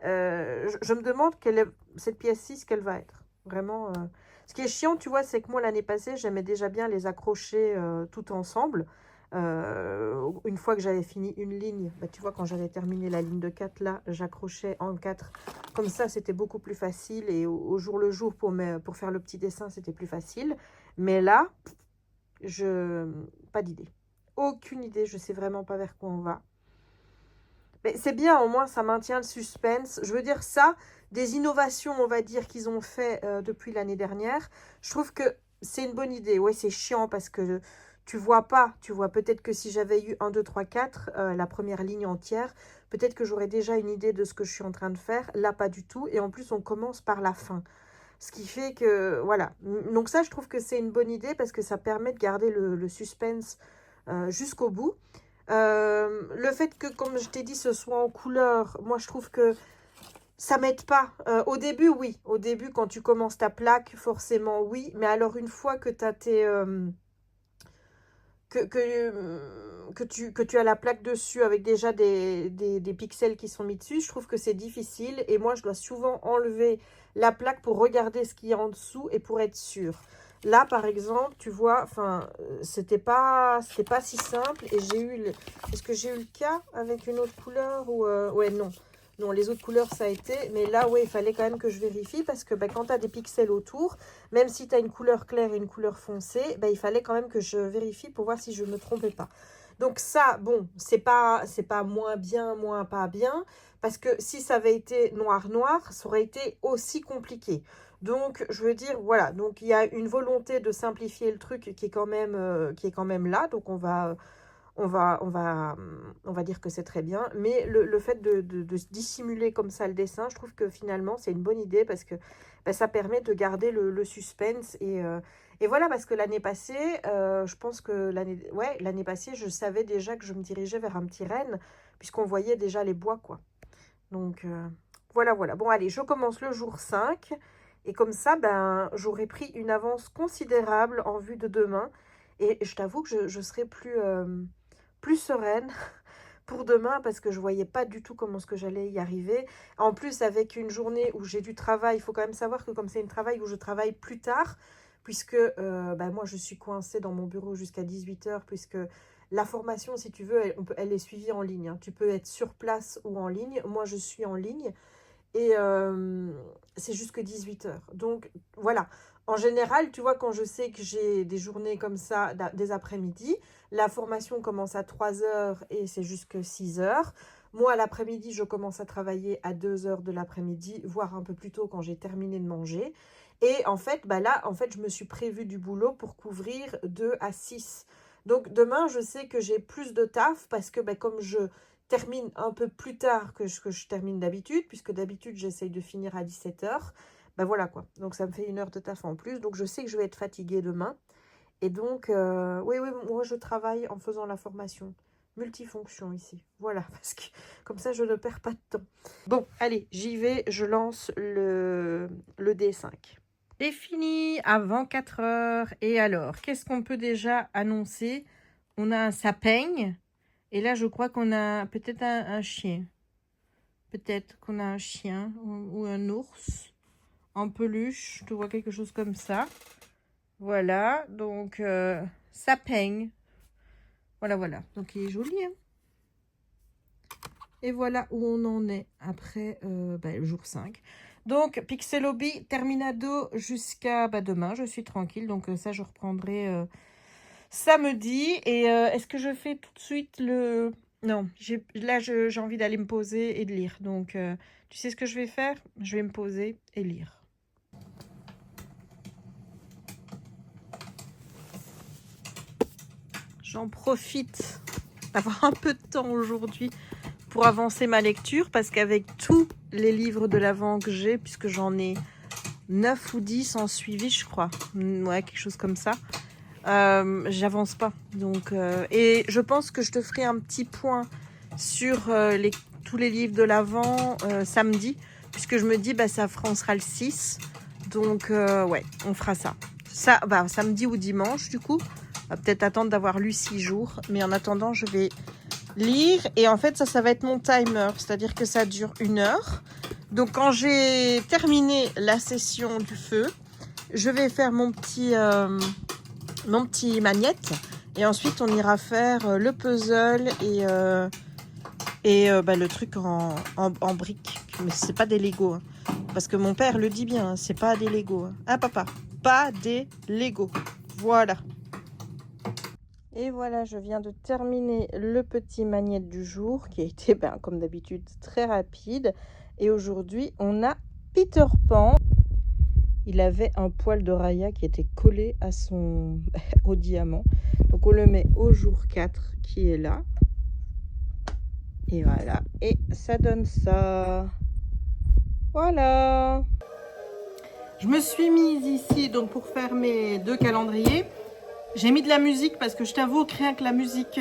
[SPEAKER 1] Je me demande cette pièce-ci, ce qu'elle va être. Vraiment... Ce qui est chiant, tu vois, c'est que moi, l'année passée, j'aimais déjà bien les accrocher tout ensemble. Une fois que j'avais fini une ligne, tu vois, quand j'avais terminé la ligne de 4, là, j'accrochais en 4. Comme ça, c'était beaucoup plus facile. Et au jour le jour, pour faire le petit dessin, c'était plus facile. Mais là, pas d'idée. Aucune idée. Je sais vraiment pas vers quoi on va. Mais c'est bien, au moins, ça maintient le suspense. Je veux dire ça, des innovations, on va dire, qu'ils ont fait depuis l'année dernière. Je trouve que c'est une bonne idée. Ouais, c'est chiant parce que tu vois pas. Tu vois, peut-être que si j'avais eu 1, 2, 3, 4, la première ligne entière, peut-être que j'aurais déjà une idée de ce que je suis en train de faire. Là, pas du tout. Et en plus, on commence par la fin. Ce qui fait que, voilà. Donc ça, je trouve que c'est une bonne idée parce que ça permet de garder le suspense jusqu'au bout. Le fait que, comme je t'ai dit, ce soit en couleur, moi je trouve que ça m'aide pas. Au début, oui. Au début, quand tu commences ta plaque, forcément, oui. Mais alors, une fois que tu as tes... que tu as la plaque dessus avec déjà des pixels qui sont mis dessus, je trouve que c'est difficile. Et moi, je dois souvent enlever la plaque pour regarder ce qu'il y a en dessous et pour être sûre. Là, par exemple, tu vois, enfin, c'était pas si simple. Et j'ai eu... Est-ce que j'ai eu le cas avec une autre couleur ou ouais, non. Non, les autres couleurs, ça a été. Mais là, ouais, il fallait quand même que je vérifie parce que quand tu as des pixels autour, même si tu as une couleur claire et une couleur foncée, il fallait quand même que je vérifie pour voir si je ne me trompais pas. Donc ça, bon, c'est pas moins bien, moins pas bien. Parce que si ça avait été noir, ça aurait été aussi compliqué. Donc, je veux dire, voilà. Donc, il y a une volonté de simplifier le truc qui est quand même là. Donc, on va dire que c'est très bien. Mais le fait de dissimuler comme ça le dessin, je trouve que finalement, c'est une bonne idée parce que ça permet de garder le suspense. Et voilà, parce que l'année passée, je pense que l'année passée, je savais déjà que je me dirigeais vers un petit renne puisqu'on voyait déjà les bois, quoi. Donc, voilà. Bon, allez, je commence le jour 5. Et comme ça, j'aurai pris une avance considérable en vue de demain. Et je t'avoue que je serai plus sereine pour demain parce que je voyais pas du tout comment est-ce que j'allais y arriver. En plus, avec une journée où j'ai du travail, il faut quand même savoir que comme c'est un travail où je travaille plus tard, puisque moi, je suis coincée dans mon bureau jusqu'à 18 h, puisque la formation, si tu veux, elle est suivie en ligne. Hein. Tu peux être sur place ou en ligne. Moi, je suis en ligne. Et c'est jusque 18 h. Donc, voilà. En général, tu vois, quand je sais que j'ai des journées comme ça, des après-midi, la formation commence à 3 h et c'est jusque 6 h. Moi, l'après-midi, je commence à travailler à 2 h de l'après-midi, voire un peu plus tôt quand j'ai terminé de manger. Et en fait, là, je me suis prévu du boulot pour couvrir 2 à 6. Donc, demain, je sais que j'ai plus de taf parce que comme je termine un peu plus tard que je termine d'habitude, puisque d'habitude, j'essaye de finir à 17 h. Voilà quoi. Donc, ça me fait 1 heure de taf en plus. Donc, je sais que je vais être fatiguée demain. Et donc, oui, moi, je travaille en faisant la formation multifonction ici. Voilà, parce que comme ça, je ne perds pas de temps. Bon, allez, j'y vais. Je lance le D5. C'est fini avant 4 h. Et alors, qu'est-ce qu'on peut déjà annoncer? On a un sapin. Et là, je crois qu'on a peut-être un chien. Peut-être qu'on a un chien ou un ours en peluche. Tu vois quelque chose comme ça. Voilà. Donc, ça peigne. Voilà. Donc, il est joli. Hein, et voilà où on en est après le jour 5. Donc, Pixelobi, terminado jusqu'à demain. Je suis tranquille. Donc, ça, je reprendrai... samedi. Et est-ce que je fais tout de suite le... Non, là, j'ai envie d'aller me poser et de lire. Donc, tu sais ce que je vais faire? Je vais me poser et lire. J'en profite d'avoir un peu de temps aujourd'hui pour avancer ma lecture. Parce qu'avec tous les livres de l'Avent que j'ai, puisque j'en ai 9 ou 10 en suivi, je crois. Ouais, quelque chose comme ça. J'avance pas. Donc, et je pense que je te ferai un petit point sur tous les livres de l'Avent samedi, puisque je me dis ça on sera le 6. Donc ouais, on fera ça. Ça samedi ou dimanche du coup. On va peut-être attendre d'avoir lu 6 jours, mais en attendant je vais lire. Et en fait ça va être mon timer, c'est-à-dire que ça dure 1 heure. Donc quand j'ai terminé la session du feu, je vais faire mon petit magnette, et ensuite on ira faire le puzzle et le truc en briques. Mais c'est pas des Lego, hein. Parce que mon père le dit bien, hein, c'est pas des Lego, hein. Ah papa, pas des Lego. Voilà. Et voilà, je viens de terminer le petit magnète du jour qui a été, comme d'habitude, très rapide. Et aujourd'hui, on a Peter Pan. Il avait un poil de Raya qui était collé à son au diamant. Donc on le met au jour 4 qui est là. Et voilà. Et ça donne ça. Voilà. Je me suis mise ici donc pour faire mes 2 calendriers. J'ai mis de la musique parce que je t'avoue que rien que la musique,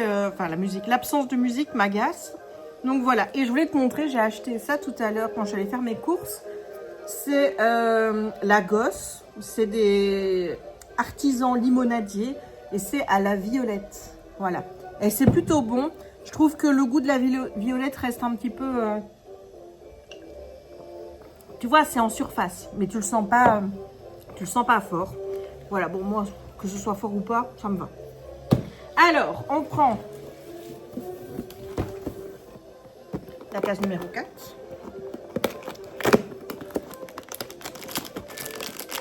[SPEAKER 1] l'absence de musique m'agace. Donc voilà, et je voulais te montrer, j'ai acheté ça tout à l'heure quand j'allais faire mes courses. C'est la Gosse, c'est des artisans limonadiers et c'est à la violette. Voilà, et c'est plutôt bon. Je trouve que le goût de la violette reste un petit peu... tu vois, c'est en surface, mais tu le sens pas fort. Voilà, bon, moi... que ce soit fort ou pas, ça me va. Alors, on prend la place numéro 4.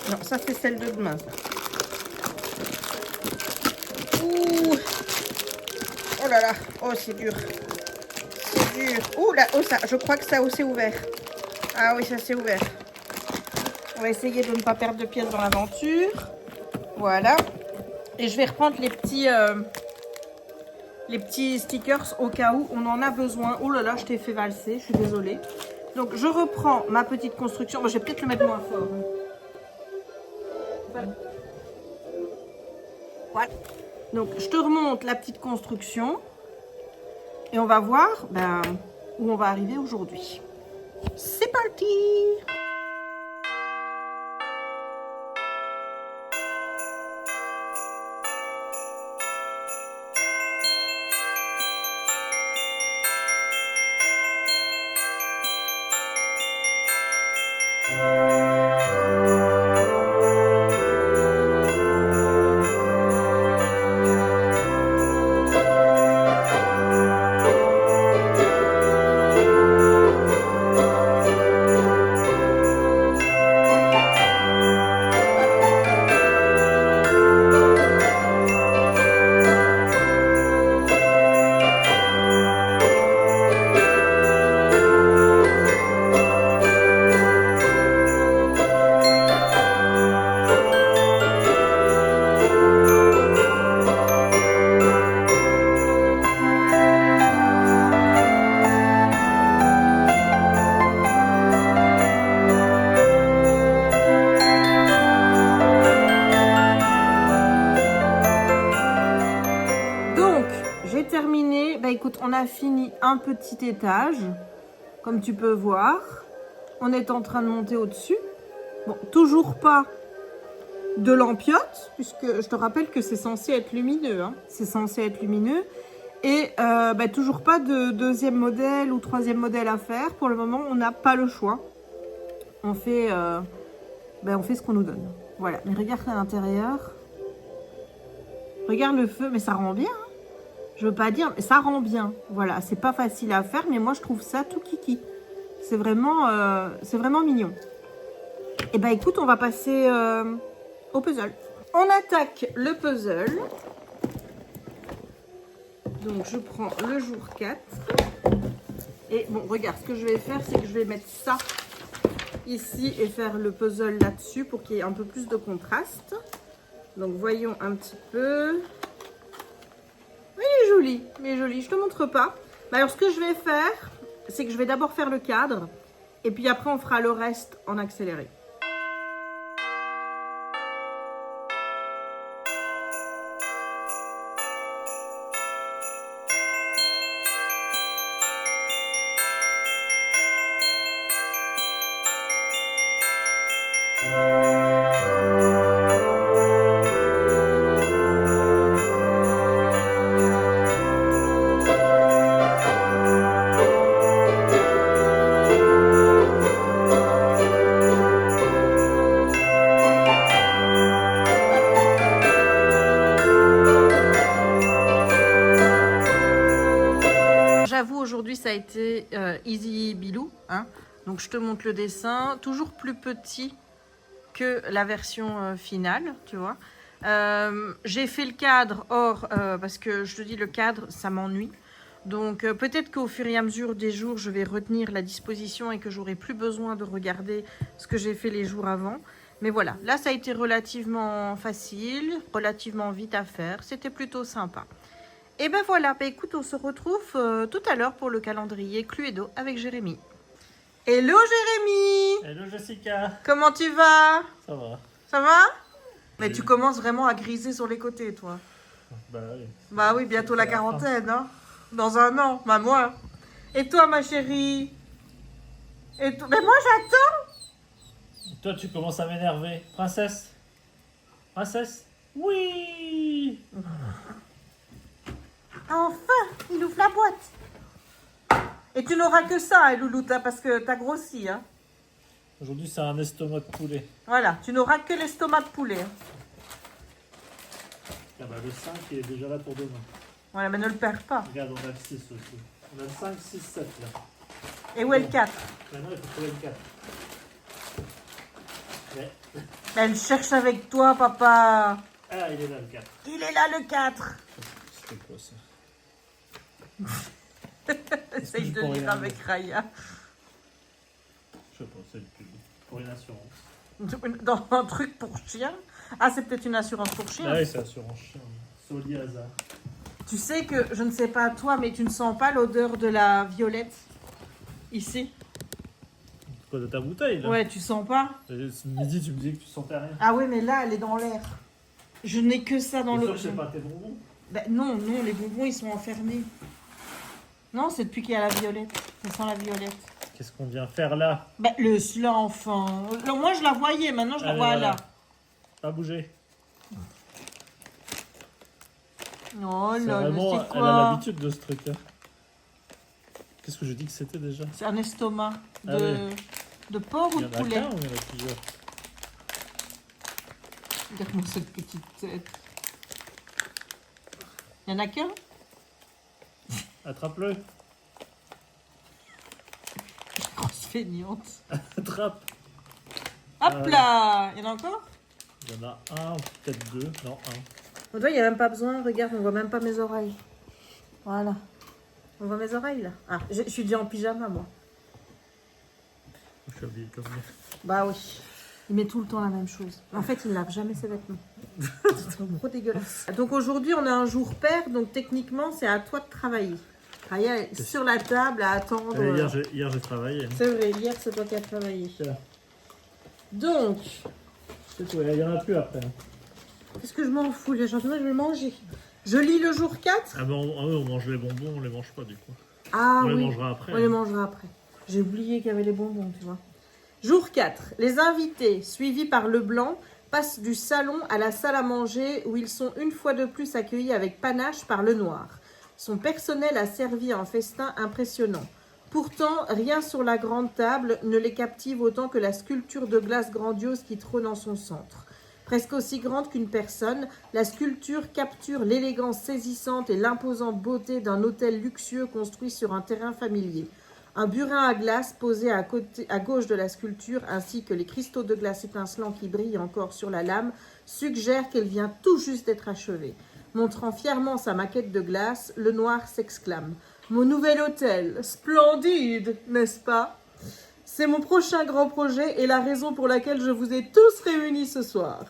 [SPEAKER 1] Non, ça c'est celle de demain, ça. Ouh. Oh là là, oh c'est dur. C'est dur. Ouh là, oh ça, je crois que ça c'est ouvert. Ah oui, ça c'est ouvert. On va essayer de ne pas perdre de pièces dans l'aventure. Voilà. Et je vais reprendre les petits stickers au cas où on en a besoin. Oh là là, je t'ai fait valser, je suis désolée. Donc, je reprends ma petite construction. Moi, je vais peut-être le mettre moins fort. Voilà. Donc, je te remonte la petite construction. Et on va voir où on va arriver aujourd'hui. C'est parti! Écoute, on a fini un petit étage, comme tu peux voir. On est en train de monter au-dessus. Bon, toujours pas de lampiote, puisque je te rappelle que c'est censé être lumineux. Hein. C'est censé être lumineux. Et toujours pas de deuxième modèle ou troisième modèle à faire. Pour le moment, on n'a pas le choix. On fait ce qu'on nous donne. Voilà, mais regarde à l'intérieur. Regarde le feu, mais ça rend bien. Hein. Je veux pas dire, mais ça rend bien. Voilà, c'est pas facile à faire, mais moi je trouve ça tout kiki. C'est vraiment mignon. Et écoute, on va passer au puzzle. On attaque le puzzle. Donc je prends le jour 4. Et bon, regarde, ce que je vais faire, c'est que je vais mettre ça ici et faire le puzzle là-dessus pour qu'il y ait un peu plus de contraste. Donc voyons un petit peu. Mais joli, je te montre pas. Alors ce que je vais faire, c'est que je vais d'abord faire le cadre et puis après on fera le reste en accéléré. Aujourd'hui ça a été easy bilou, hein. Donc je te montre le dessin, toujours plus petit que la version finale, tu vois. J'ai fait le cadre, or, parce que je te dis, le cadre, ça m'ennuie. Donc peut-être qu'au fur et à mesure des jours, je vais retenir la disposition et que j'aurai plus besoin de regarder ce que j'ai fait les jours avant. Mais voilà, là ça a été relativement facile, relativement vite à faire. C'était plutôt sympa. Et ben voilà, ben écoute, on se retrouve tout à l'heure pour le calendrier Cluedo avec Jérémy. Hello Jérémy!
[SPEAKER 2] Hello Jessica.
[SPEAKER 1] Comment tu vas?
[SPEAKER 2] Ça va.
[SPEAKER 1] Ça va? Mais tu commences vraiment à griser sur les côtés, toi.
[SPEAKER 2] Bah oui.
[SPEAKER 1] Bah oui, bientôt la
[SPEAKER 2] C'est la fin.
[SPEAKER 1] quarantaine, hein. Dans un an, bah moi. Et toi, ma chérie? Et toi... Mais moi, j'attends.
[SPEAKER 2] Toi, tu commences à m'énerver. Princesse. Princesse. Oui.
[SPEAKER 3] Enfin, il ouvre la boîte.
[SPEAKER 1] Et tu n'auras que ça, hein, Loulouta, parce que t'as grossi, hein.
[SPEAKER 2] Aujourd'hui, c'est un estomac de poulet.
[SPEAKER 1] Voilà, tu n'auras que l'estomac de poulet. Hein.
[SPEAKER 2] Ah bah, le 5 il est déjà là pour demain.
[SPEAKER 1] Voilà, mais ne le perds pas.
[SPEAKER 2] Regarde, on a le 6 aussi. On a le 5, 6, 7 là.
[SPEAKER 1] Et où est le 4?
[SPEAKER 2] Maintenant, il faut trouver le 4. Mais...
[SPEAKER 1] Elle cherche avec toi, papa.
[SPEAKER 2] Ah, il est là le 4.
[SPEAKER 1] Il est là, le 4.
[SPEAKER 2] C'était quoi ça?
[SPEAKER 1] Essaye de
[SPEAKER 2] pour
[SPEAKER 1] lire
[SPEAKER 2] rien
[SPEAKER 1] avec Raya.
[SPEAKER 2] Je sais pas, c'est le pub. Pour une assurance.
[SPEAKER 1] Dans un truc pour chien. Ah, c'est peut-être une assurance pour chien.
[SPEAKER 2] Ah oui, c'est assurance chien. Soli hasard.
[SPEAKER 1] Tu sais que, je ne sais pas toi, mais tu ne sens pas l'odeur de la violette ici?
[SPEAKER 2] Quoi, de ta bouteille là?
[SPEAKER 1] Ouais, tu sens pas?
[SPEAKER 2] Ce midi, tu me dis que tu sentais rien.
[SPEAKER 1] Ah oui, mais là, elle est dans l'air. Je n'ai que ça dans
[SPEAKER 2] T'es sûr
[SPEAKER 1] l'eau.
[SPEAKER 2] que c'est pas tes bonbons?
[SPEAKER 1] Ben, non, non, les bonbons, ils sont enfermés. Non, c'est depuis qu'il y a la violette. Ça sent la violette.
[SPEAKER 2] Qu'est-ce qu'on vient faire là?
[SPEAKER 1] Ben, laisse-la, enfin. Là, moi, je la voyais, maintenant, je la
[SPEAKER 2] Allez,
[SPEAKER 1] vois
[SPEAKER 2] voilà.
[SPEAKER 1] là.
[SPEAKER 2] Pas bouger.
[SPEAKER 1] Oh
[SPEAKER 2] C'est
[SPEAKER 1] là là,
[SPEAKER 2] vraiment,
[SPEAKER 1] c'est
[SPEAKER 2] elle a
[SPEAKER 1] quoi?
[SPEAKER 2] l'habitude de ce truc là. Qu'est-ce que je dis que c'était déjà?
[SPEAKER 1] C'est un estomac
[SPEAKER 2] Ah
[SPEAKER 1] de porc ou
[SPEAKER 2] Il y
[SPEAKER 1] de
[SPEAKER 2] en a
[SPEAKER 1] poulet?
[SPEAKER 2] qu'un ou il y en a plusieurs?
[SPEAKER 1] Regarde-moi cette petite tête. Il y en a qu'un?
[SPEAKER 2] Attrape-le.
[SPEAKER 1] Grosse feignante.
[SPEAKER 2] Attrape.
[SPEAKER 1] Hop là! Il y en a encore?
[SPEAKER 2] Il y en a un, peut-être deux. Non, un.
[SPEAKER 1] Toi, il n'y a même pas besoin. Regarde, on voit même pas mes oreilles. Voilà. On voit mes oreilles, là. Ah, je suis déjà en pyjama, moi.
[SPEAKER 2] Je suis habillé comme ça.
[SPEAKER 1] Bah oui. Il met tout le temps la même chose. En fait, il ne lave jamais ses vêtements. C'est trop dégueulasse. Donc aujourd'hui, on a un jour pair. Donc techniquement, c'est à toi de travailler. Raya est sur la table à attendre.
[SPEAKER 2] Hier, j'ai travaillé.
[SPEAKER 1] C'est vrai, hier, c'est toi qui as travaillé.
[SPEAKER 2] Tiens.
[SPEAKER 1] Donc,
[SPEAKER 2] C'est tout, il n'y en a plus après.
[SPEAKER 1] qu'est-ce que je m'en fous, les gens? Moi, je vais manger. Je lis le jour 4.
[SPEAKER 2] Ah ben, on mange les bonbons, on les mange pas du coup.
[SPEAKER 1] Ah
[SPEAKER 2] On les
[SPEAKER 1] oui,
[SPEAKER 2] mangera après.
[SPEAKER 1] on les mangera après. J'ai oublié qu'il y avait les bonbons, tu vois. Jour 4. Les invités, suivis par Leblanc, passent du salon à la salle à manger où ils sont une fois de plus accueillis avec panache par le Noir. Son personnel a servi un festin impressionnant. Pourtant, rien sur la grande table ne les captive autant que la sculpture de glace grandiose qui trône en son centre. Presque aussi grande qu'une personne, la sculpture capture l'élégance saisissante et l'imposante beauté d'un hôtel luxueux construit sur un terrain familier. Un burin à glace posé à gauche de la sculpture ainsi que les cristaux de glace étincelants qui brillent encore sur la lame suggèrent qu'elle vient tout juste d'être achevée. Montrant fièrement sa maquette de glace, le Noir s'exclame « Mon nouvel hôtel, splendide, n'est-ce pas ? C'est mon prochain grand projet et la raison pour laquelle je vous ai tous réunis ce soir. »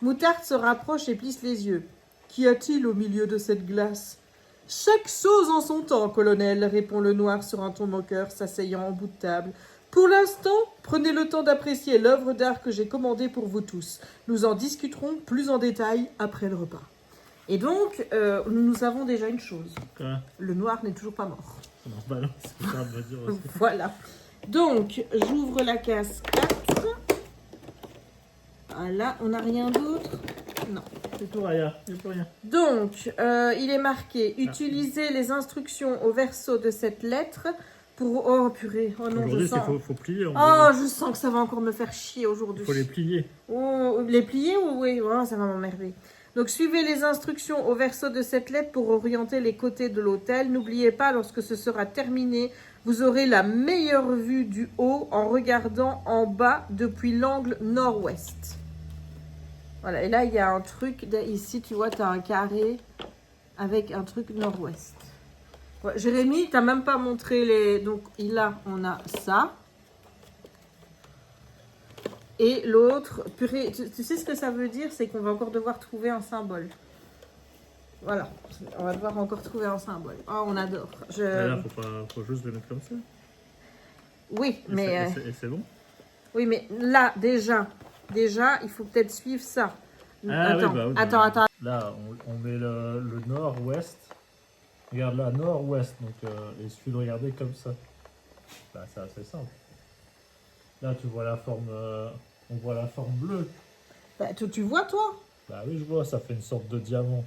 [SPEAKER 1] Moutarde se rapproche et plisse les yeux. « Qu'y a-t-il au milieu de cette glace ?»« Chaque chose en son temps, colonel, répond le Noir sur un ton moqueur, s'asseyant en bout de table. Pour l'instant, prenez le temps d'apprécier l'œuvre d'art que j'ai commandée pour vous tous. Nous en discuterons plus en détail après le repas. Et donc, nous avons déjà une chose.
[SPEAKER 2] Quoi?
[SPEAKER 1] Le Noir n'est toujours pas mort.
[SPEAKER 2] Non, bah non, c'est ce que ça me dire aussi.
[SPEAKER 1] Voilà. Donc, j'ouvre la case 4. Voilà, on n'a rien d'autre? Non.
[SPEAKER 2] C'est tout, Raya, il n'y a plus rien.
[SPEAKER 1] Donc, il est marqué « Utilisez les instructions au verso de cette lettre pour... » Oh purée, oh non, je
[SPEAKER 2] Aujourd'hui,
[SPEAKER 1] sens...
[SPEAKER 2] il faut plier.
[SPEAKER 1] Oh, je sens que ça va encore me faire chier aujourd'hui.
[SPEAKER 2] Il faut les plier.
[SPEAKER 1] Oh, les plier ou oui, oh, ça va m'emmerder. Donc, suivez les instructions au verso de cette lettre pour orienter les côtés de l'hôtel. N'oubliez pas, lorsque ce sera terminé, vous aurez la meilleure vue du haut en regardant en bas depuis l'angle nord-ouest. Voilà, et là, il y a un truc, ici, tu vois, tu as un carré avec un truc nord-ouest. Ouais, Jérémy, tu n'as même pas montré les... Donc, là, on a ça. Et l'autre, purée, tu sais ce que ça veut dire? C'est qu'on va encore devoir trouver un symbole. Voilà, on va devoir encore trouver un symbole. Oh, on adore.
[SPEAKER 2] Mais là, faut juste les mettre comme ça.
[SPEAKER 1] Oui,
[SPEAKER 2] Et
[SPEAKER 1] mais...
[SPEAKER 2] c'est bon.
[SPEAKER 1] Oui, mais là, déjà, il faut peut-être suivre ça.
[SPEAKER 2] Ah,
[SPEAKER 1] attends,
[SPEAKER 2] oui, bah oui,
[SPEAKER 1] attends.
[SPEAKER 2] Là, on met le nord-ouest. Regarde là, nord-ouest. Donc, il suffit de regarder comme ça. Bah, c'est assez simple. Là, tu vois la forme... on voit la forme bleue.
[SPEAKER 1] Bah, tu vois, toi?
[SPEAKER 2] Bah oui, je vois, ça fait une sorte de diamant.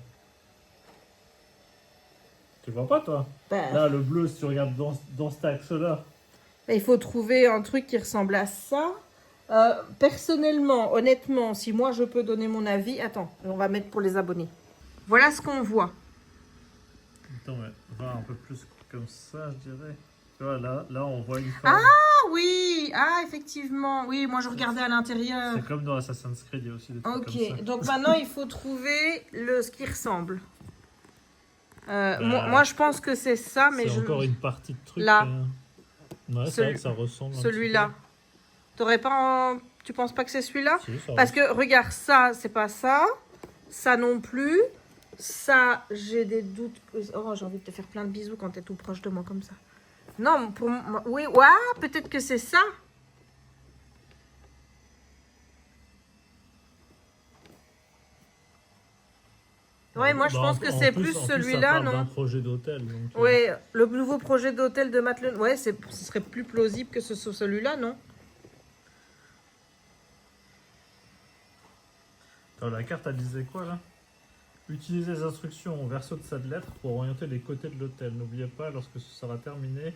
[SPEAKER 2] Tu vois pas, toi?
[SPEAKER 1] Bah,
[SPEAKER 2] Là, le bleu, si tu regardes dans cet axe-là.
[SPEAKER 1] bah, il faut trouver un truc qui ressemble à ça. Personnellement, honnêtement, si moi je peux donner mon avis... Attends, on va mettre pour les abonnés. Voilà ce qu'on voit.
[SPEAKER 2] Attends, mais va un peu plus comme ça, je dirais. Tu vois, là on voit une forme.
[SPEAKER 1] Ah oui! Ah, effectivement. Oui, moi je regardais à l'intérieur.
[SPEAKER 2] C'est comme dans Assassin's Creed, il y a aussi des trucs comme ça.
[SPEAKER 1] Ok, donc maintenant il faut trouver ce qui ressemble. Moi je pense que c'est ça, mais
[SPEAKER 2] c'est encore une partie de truc.
[SPEAKER 1] Là.
[SPEAKER 2] Ouais, c'est vrai que ça ressemble.
[SPEAKER 1] Celui-là. T'aurais pas Tu penses pas que c'est celui-là?
[SPEAKER 2] Si, ça
[SPEAKER 1] Parce que regarde, ça, c'est pas ça. Ça non plus. Ça, j'ai des doutes. Oh, j'ai envie de te faire plein de bisous quand t'es tout proche de moi comme ça. Non, pour moi, oui, ouais, peut-être que c'est ça. Ouais, moi je pense que c'est plus celui-là, non?
[SPEAKER 2] C'est un projet d'hôtel.
[SPEAKER 1] Oui, le nouveau projet d'hôtel de Matt Lenoir. Ouais, ce serait plus plausible que ce soit celui-là, non?
[SPEAKER 2] Attends, la carte, elle disait quoi là? Utilisez les instructions au verso de cette lettre pour orienter les côtés de l'hôtel. N'oubliez pas, lorsque ce sera terminé,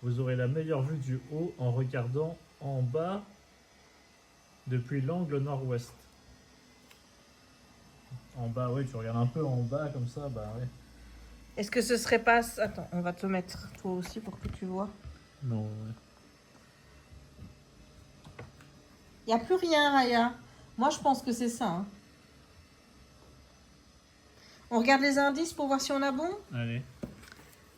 [SPEAKER 2] vous aurez la meilleure vue du haut en regardant en bas depuis l'angle nord-ouest. En bas, oui, tu regardes un peu en bas comme ça, bah oui.
[SPEAKER 1] Est-ce que ce serait pas... Attends, on va te mettre toi aussi pour que tu vois.
[SPEAKER 2] Non, ouais.
[SPEAKER 1] Il n'y a plus rien, Raya. Moi, je pense que c'est ça. Hein. On regarde les indices pour voir si on a bon?
[SPEAKER 2] Allez.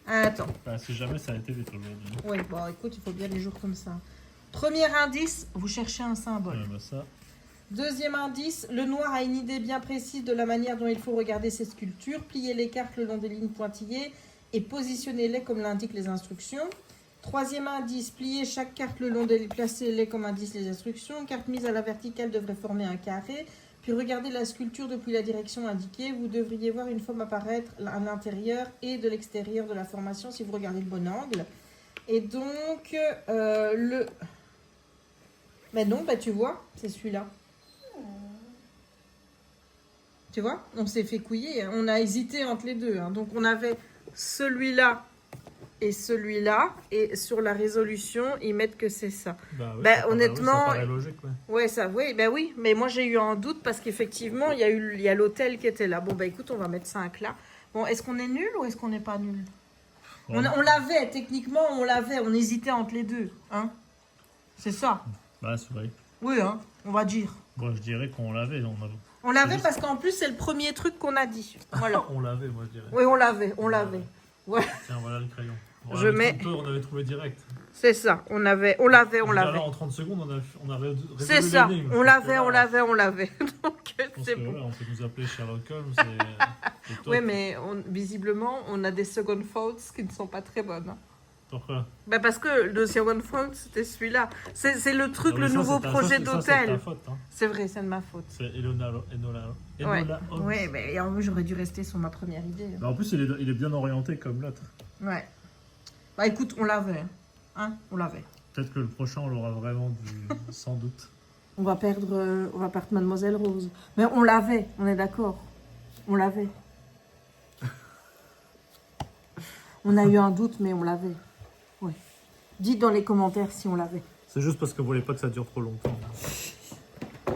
[SPEAKER 1] Attends.
[SPEAKER 2] Bah, si jamais ça a été vite aujourd'hui.
[SPEAKER 1] Oui, bon, écoute, il faut bien les jours comme ça. Premier indice, vous cherchez un symbole.
[SPEAKER 2] Ouais, bah ça.
[SPEAKER 1] Deuxième indice, le noir a une idée bien précise de la manière dont il faut regarder ces sculptures. Pliez les cartes le long des lignes pointillées et positionnez-les comme l'indiquent les instructions. Troisième indice, pliez chaque carte le long des... Placez-les comme indiquent les instructions. Carte mise à la verticale devrait former un carré. Puis regardez la sculpture depuis la direction indiquée. Vous devriez voir une forme apparaître à l'intérieur et de l'extérieur de la formation si vous regardez le bon angle. Et donc, Mais non, bah tu vois, c'est celui-là. Tu vois, on s'est fait couiller. On a hésité entre les deux. Hein. Donc, on avait celui-là et celui-là. Et sur la résolution, ils mettent que c'est ça.
[SPEAKER 2] Bah, oui,
[SPEAKER 1] bah honnêtement...
[SPEAKER 2] ça paraît logique, ouais.
[SPEAKER 1] Ouais, ça, oui, bah oui. Mais moi, j'ai eu un doute parce qu'effectivement, il y a l'hôtel qui était là. Bon, bah écoute, on va mettre 5 là. Bon, est-ce qu'on est nul ou est-ce qu'on n'est pas nul? On l'avait, techniquement, on l'avait. On hésitait entre les deux. Hein, c'est ça.
[SPEAKER 2] Bah, c'est vrai.
[SPEAKER 1] Oui, hein, on va dire.
[SPEAKER 2] Bon, je dirais qu'on l'avait.
[SPEAKER 1] On l'avait parce qu'en plus, c'est le premier truc qu'on a dit. Voilà.
[SPEAKER 2] On l'avait, moi, je dirais.
[SPEAKER 1] Oui, on l'avait. Ouais.
[SPEAKER 2] Tiens, voilà le crayon.
[SPEAKER 1] Je mets...
[SPEAKER 2] On avait trouvé direct.
[SPEAKER 1] C'est ça, on l'avait.
[SPEAKER 2] Là, en 30 secondes, on a résolu
[SPEAKER 1] c'est ça,
[SPEAKER 2] l'énigme.
[SPEAKER 1] on l'avait. Donc, c'est bon.
[SPEAKER 2] Là, on peut nous appeler Sherlock Holmes.
[SPEAKER 1] Oui, mais visiblement, on a des second faults qui ne sont pas très bonnes. Hein.
[SPEAKER 2] Pourquoi?
[SPEAKER 1] Bah parce que le second fault, c'était celui-là. C'est le truc, le nouveau projet d'hôtel. C'est vrai, c'est de ma faute.
[SPEAKER 2] C'est Enola
[SPEAKER 1] Holmes.
[SPEAKER 2] Holmes.
[SPEAKER 1] Ouais, mais j'aurais dû rester sur ma première idée.
[SPEAKER 2] Bah, en plus, il est bien orienté comme l'autre.
[SPEAKER 1] Ouais. Bah écoute, on l'avait. Hein, on l'avait.
[SPEAKER 2] Peut-être que le prochain, on l'aura vraiment sans doute.
[SPEAKER 1] On va perdre Mademoiselle Rose. Mais on l'avait, on est d'accord. On l'avait. On a eu un doute, mais on l'avait. Ouais. Dites dans les commentaires si on l'avait.
[SPEAKER 2] C'est juste parce que vous voulez pas que ça dure trop longtemps.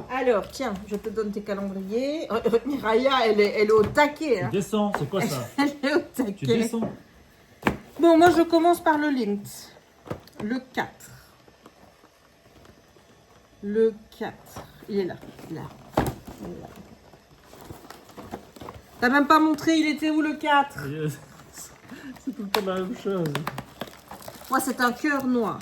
[SPEAKER 1] Alors, tiens, je te donne tes calendriers. Raya, elle est au taquet. Hein.
[SPEAKER 2] Tu descends, c'est quoi ça?
[SPEAKER 1] Elle est au taquet.
[SPEAKER 2] Tu descends.
[SPEAKER 1] Bon, moi, je commence par le lint. Le 4. Le 4. Il est là. Là. T'as même pas montré, il était où le 4?
[SPEAKER 2] C'est tout le temps la même chose.
[SPEAKER 1] Moi, c'est un cœur noir.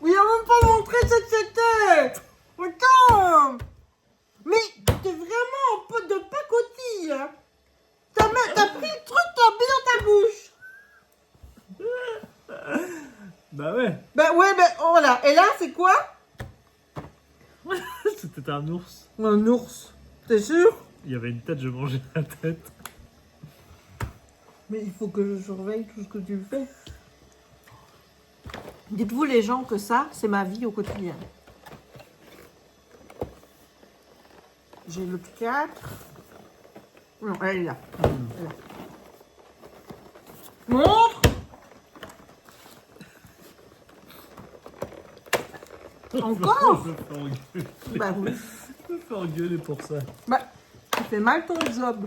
[SPEAKER 1] Oui, on m'a même pas montré ce que c'était. Attends. Mais t'es vraiment un peu de pacotille. Hein. T'as pris le truc, t'as mis dans ta bouche.
[SPEAKER 2] Bah ouais.
[SPEAKER 1] Ben ouais, ben voilà. Et là, c'est quoi?
[SPEAKER 2] C'était un ours.
[SPEAKER 1] Un ours. T'es sûr?
[SPEAKER 2] Il y avait une tête, je mangeais la tête.
[SPEAKER 1] Mais il faut que je surveille tout ce que tu fais. Dites-vous les gens que ça, c'est ma vie au quotidien. J'ai le 4. Non, elle est là. Elle est là. Montre! Encore?
[SPEAKER 2] Je me fais engueuler.
[SPEAKER 1] Bah oui.
[SPEAKER 2] Je me fais engueuler pour ça.
[SPEAKER 1] Bah, tu fais mal ton job.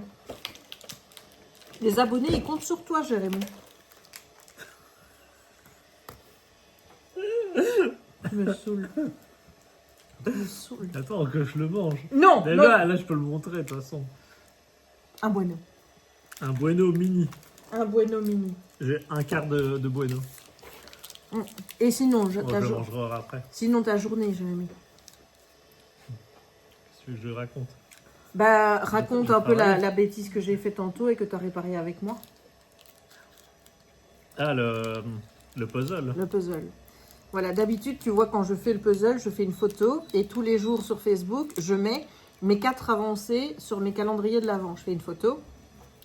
[SPEAKER 1] Les abonnés, ils comptent sur toi, Jérémy. Tu me saoules. Tu me saoules.
[SPEAKER 2] Attends, que je le mange.
[SPEAKER 1] Non,
[SPEAKER 2] Mais
[SPEAKER 1] non.
[SPEAKER 2] là, je peux le montrer de toute façon.
[SPEAKER 1] Un bueno.
[SPEAKER 2] Un bueno mini.
[SPEAKER 1] Un bueno mini.
[SPEAKER 2] J'ai un quart de bueno.
[SPEAKER 1] Et sinon,
[SPEAKER 2] Bon, je le mangerai après.
[SPEAKER 1] sinon ta journée, Jérémy.
[SPEAKER 2] Qu'est-ce que je raconte?
[SPEAKER 1] Bah, raconte
[SPEAKER 2] Je
[SPEAKER 1] un peu
[SPEAKER 2] travaille.
[SPEAKER 1] la bêtise que j'ai fait tantôt et que tu as réparé avec moi.
[SPEAKER 2] Ah, le puzzle.
[SPEAKER 1] Le puzzle. Voilà, d'habitude, tu vois, quand je fais le puzzle, je fais une photo et tous les jours sur Facebook, je mets mes 4 avancées sur mes calendriers de l'Avent. Je fais une photo.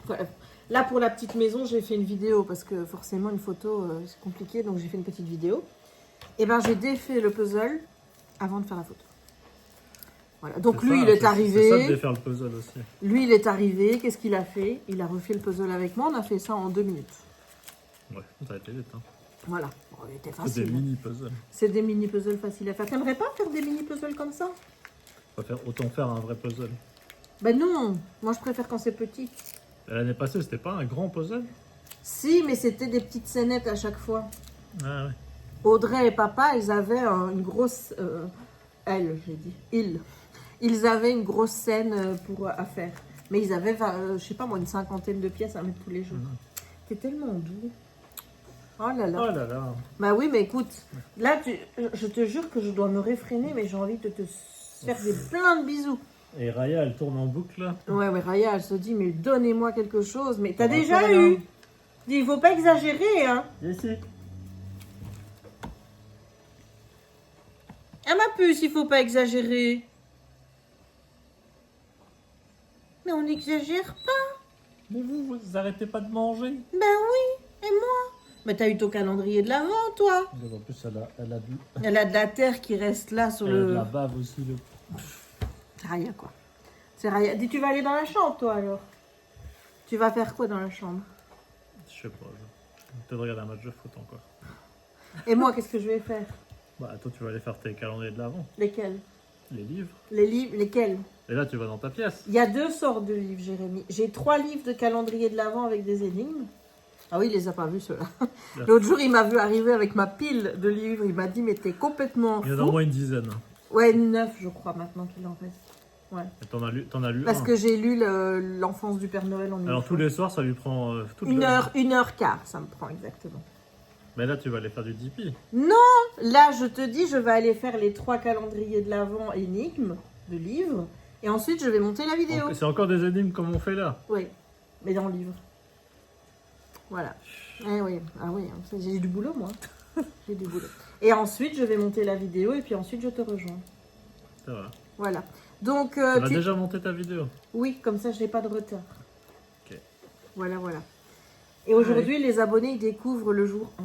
[SPEAKER 1] Voilà. Là, pour la petite maison, j'ai fait une vidéo parce que forcément, une photo, c'est compliqué. Donc, j'ai fait une petite vidéo. Et ben, j'ai défait le puzzle avant de faire la photo. Voilà. Donc,
[SPEAKER 2] C'est
[SPEAKER 1] lui,
[SPEAKER 2] ça,
[SPEAKER 1] il est
[SPEAKER 2] C'est ça de
[SPEAKER 1] arrivé.
[SPEAKER 2] défaire le puzzle aussi.
[SPEAKER 1] Lui, il est arrivé. Qu'est-ce qu'il a fait? Il a refait le puzzle avec moi. On a fait ça en 2 minutes.
[SPEAKER 2] Ouais, ça a été vite. Hein.
[SPEAKER 1] Voilà. Bon, il était
[SPEAKER 2] C'est
[SPEAKER 1] facile.
[SPEAKER 2] des mini puzzles.
[SPEAKER 1] C'est des mini-puzzles faciles à faire. T'aimerais pas faire des mini-puzzles comme ça?
[SPEAKER 2] Autant faire un vrai puzzle.
[SPEAKER 1] Ben non. Moi, je préfère quand c'est petit.
[SPEAKER 2] L'année passée, c'était pas un grand puzzle?
[SPEAKER 1] Si, mais c'était des petites scénettes à chaque fois.
[SPEAKER 2] Ah ouais.
[SPEAKER 1] Audrey et papa, ils avaient une grosse... j'ai dit. Ils avaient une grosse scène à faire. Mais ils avaient, je sais pas moi, une 50aine de pièces à mettre tous les jours. T'es tellement doux. Oh là là.
[SPEAKER 2] Oh là là.
[SPEAKER 1] Bah oui, mais écoute, là, je te jure que je dois me réfréner, mais j'ai envie de te faire plein de bisous.
[SPEAKER 2] Et Raya, elle tourne en boucle là.
[SPEAKER 1] Ouais, mais Raya, elle se dit, mais donnez-moi quelque chose. Mais t'as
[SPEAKER 2] On va
[SPEAKER 1] déjà
[SPEAKER 2] faire,
[SPEAKER 1] eu.
[SPEAKER 2] là.
[SPEAKER 1] Dis, il faut pas exagérer, hein.
[SPEAKER 2] Ici.
[SPEAKER 1] Ah ma puce, il faut pas exagérer. Mais on n'exagère pas.
[SPEAKER 2] Mais vous arrêtez pas de manger.
[SPEAKER 1] Ben oui, et moi? Mais t'as eu ton calendrier de l'Avent, toi.
[SPEAKER 2] En plus, elle a du...
[SPEAKER 1] Elle a de la terre qui reste là sur
[SPEAKER 2] Elle a de
[SPEAKER 1] le...
[SPEAKER 2] la bave aussi.
[SPEAKER 1] C'est Raya, quoi. C'est Raya. Dis, tu vas aller dans la chambre, toi, alors? Tu vas faire quoi dans la chambre?
[SPEAKER 2] Je sais pas. Je vais peut-être regarder un match de foot encore.
[SPEAKER 1] Et moi, qu'est-ce que je vais faire?
[SPEAKER 2] Bah, toi, tu vas aller faire tes calendriers de l'avant.
[SPEAKER 1] Lesquels?
[SPEAKER 2] Les livres.
[SPEAKER 1] Les livres, lesquels?
[SPEAKER 2] Et là, tu vas dans ta pièce.
[SPEAKER 1] Il y a 2 sortes de livres, Jérémy. J'ai 3 livres de calendrier de l'Avent avec des énigmes. Ah oui, il les a pas vus, ceux-là. L'autre jour, il m'a vu arriver avec ma pile de livres. Il m'a dit, mais t'es complètement
[SPEAKER 2] Il y en a au
[SPEAKER 1] fou.
[SPEAKER 2] moins une dizaine.
[SPEAKER 1] Ouais, 9, je crois, maintenant qu'il en reste. Ouais.
[SPEAKER 2] Et t'en as lu
[SPEAKER 1] Parce
[SPEAKER 2] un.
[SPEAKER 1] que j'ai lu l'enfance du Père Noël en une
[SPEAKER 2] Alors,
[SPEAKER 1] fois.
[SPEAKER 2] tous les soirs, ça lui prend toute
[SPEAKER 1] 1h15, ça me prend exactement.
[SPEAKER 2] Mais là, tu vas aller faire du DP.
[SPEAKER 1] Non, là, je te dis, je vais aller faire les 3 calendriers de l'Avent énigmes de livres. Et ensuite, je vais monter la vidéo.
[SPEAKER 2] C'est encore des énigmes comme on fait là.
[SPEAKER 1] Oui, mais dans le livre. Voilà. Eh oui, ah oui, j'ai du boulot, moi. J'ai du boulot. Et ensuite, je vais monter la vidéo et puis ensuite, je te rejoins.
[SPEAKER 2] Ça va.
[SPEAKER 1] Voilà. Donc,
[SPEAKER 2] Tu as déjà monté ta vidéo.
[SPEAKER 1] oui, comme ça, je n'ai pas de retard.
[SPEAKER 2] Ok.
[SPEAKER 1] Voilà, voilà. Et aujourd'hui, les abonnés, ils découvrent le jour 1.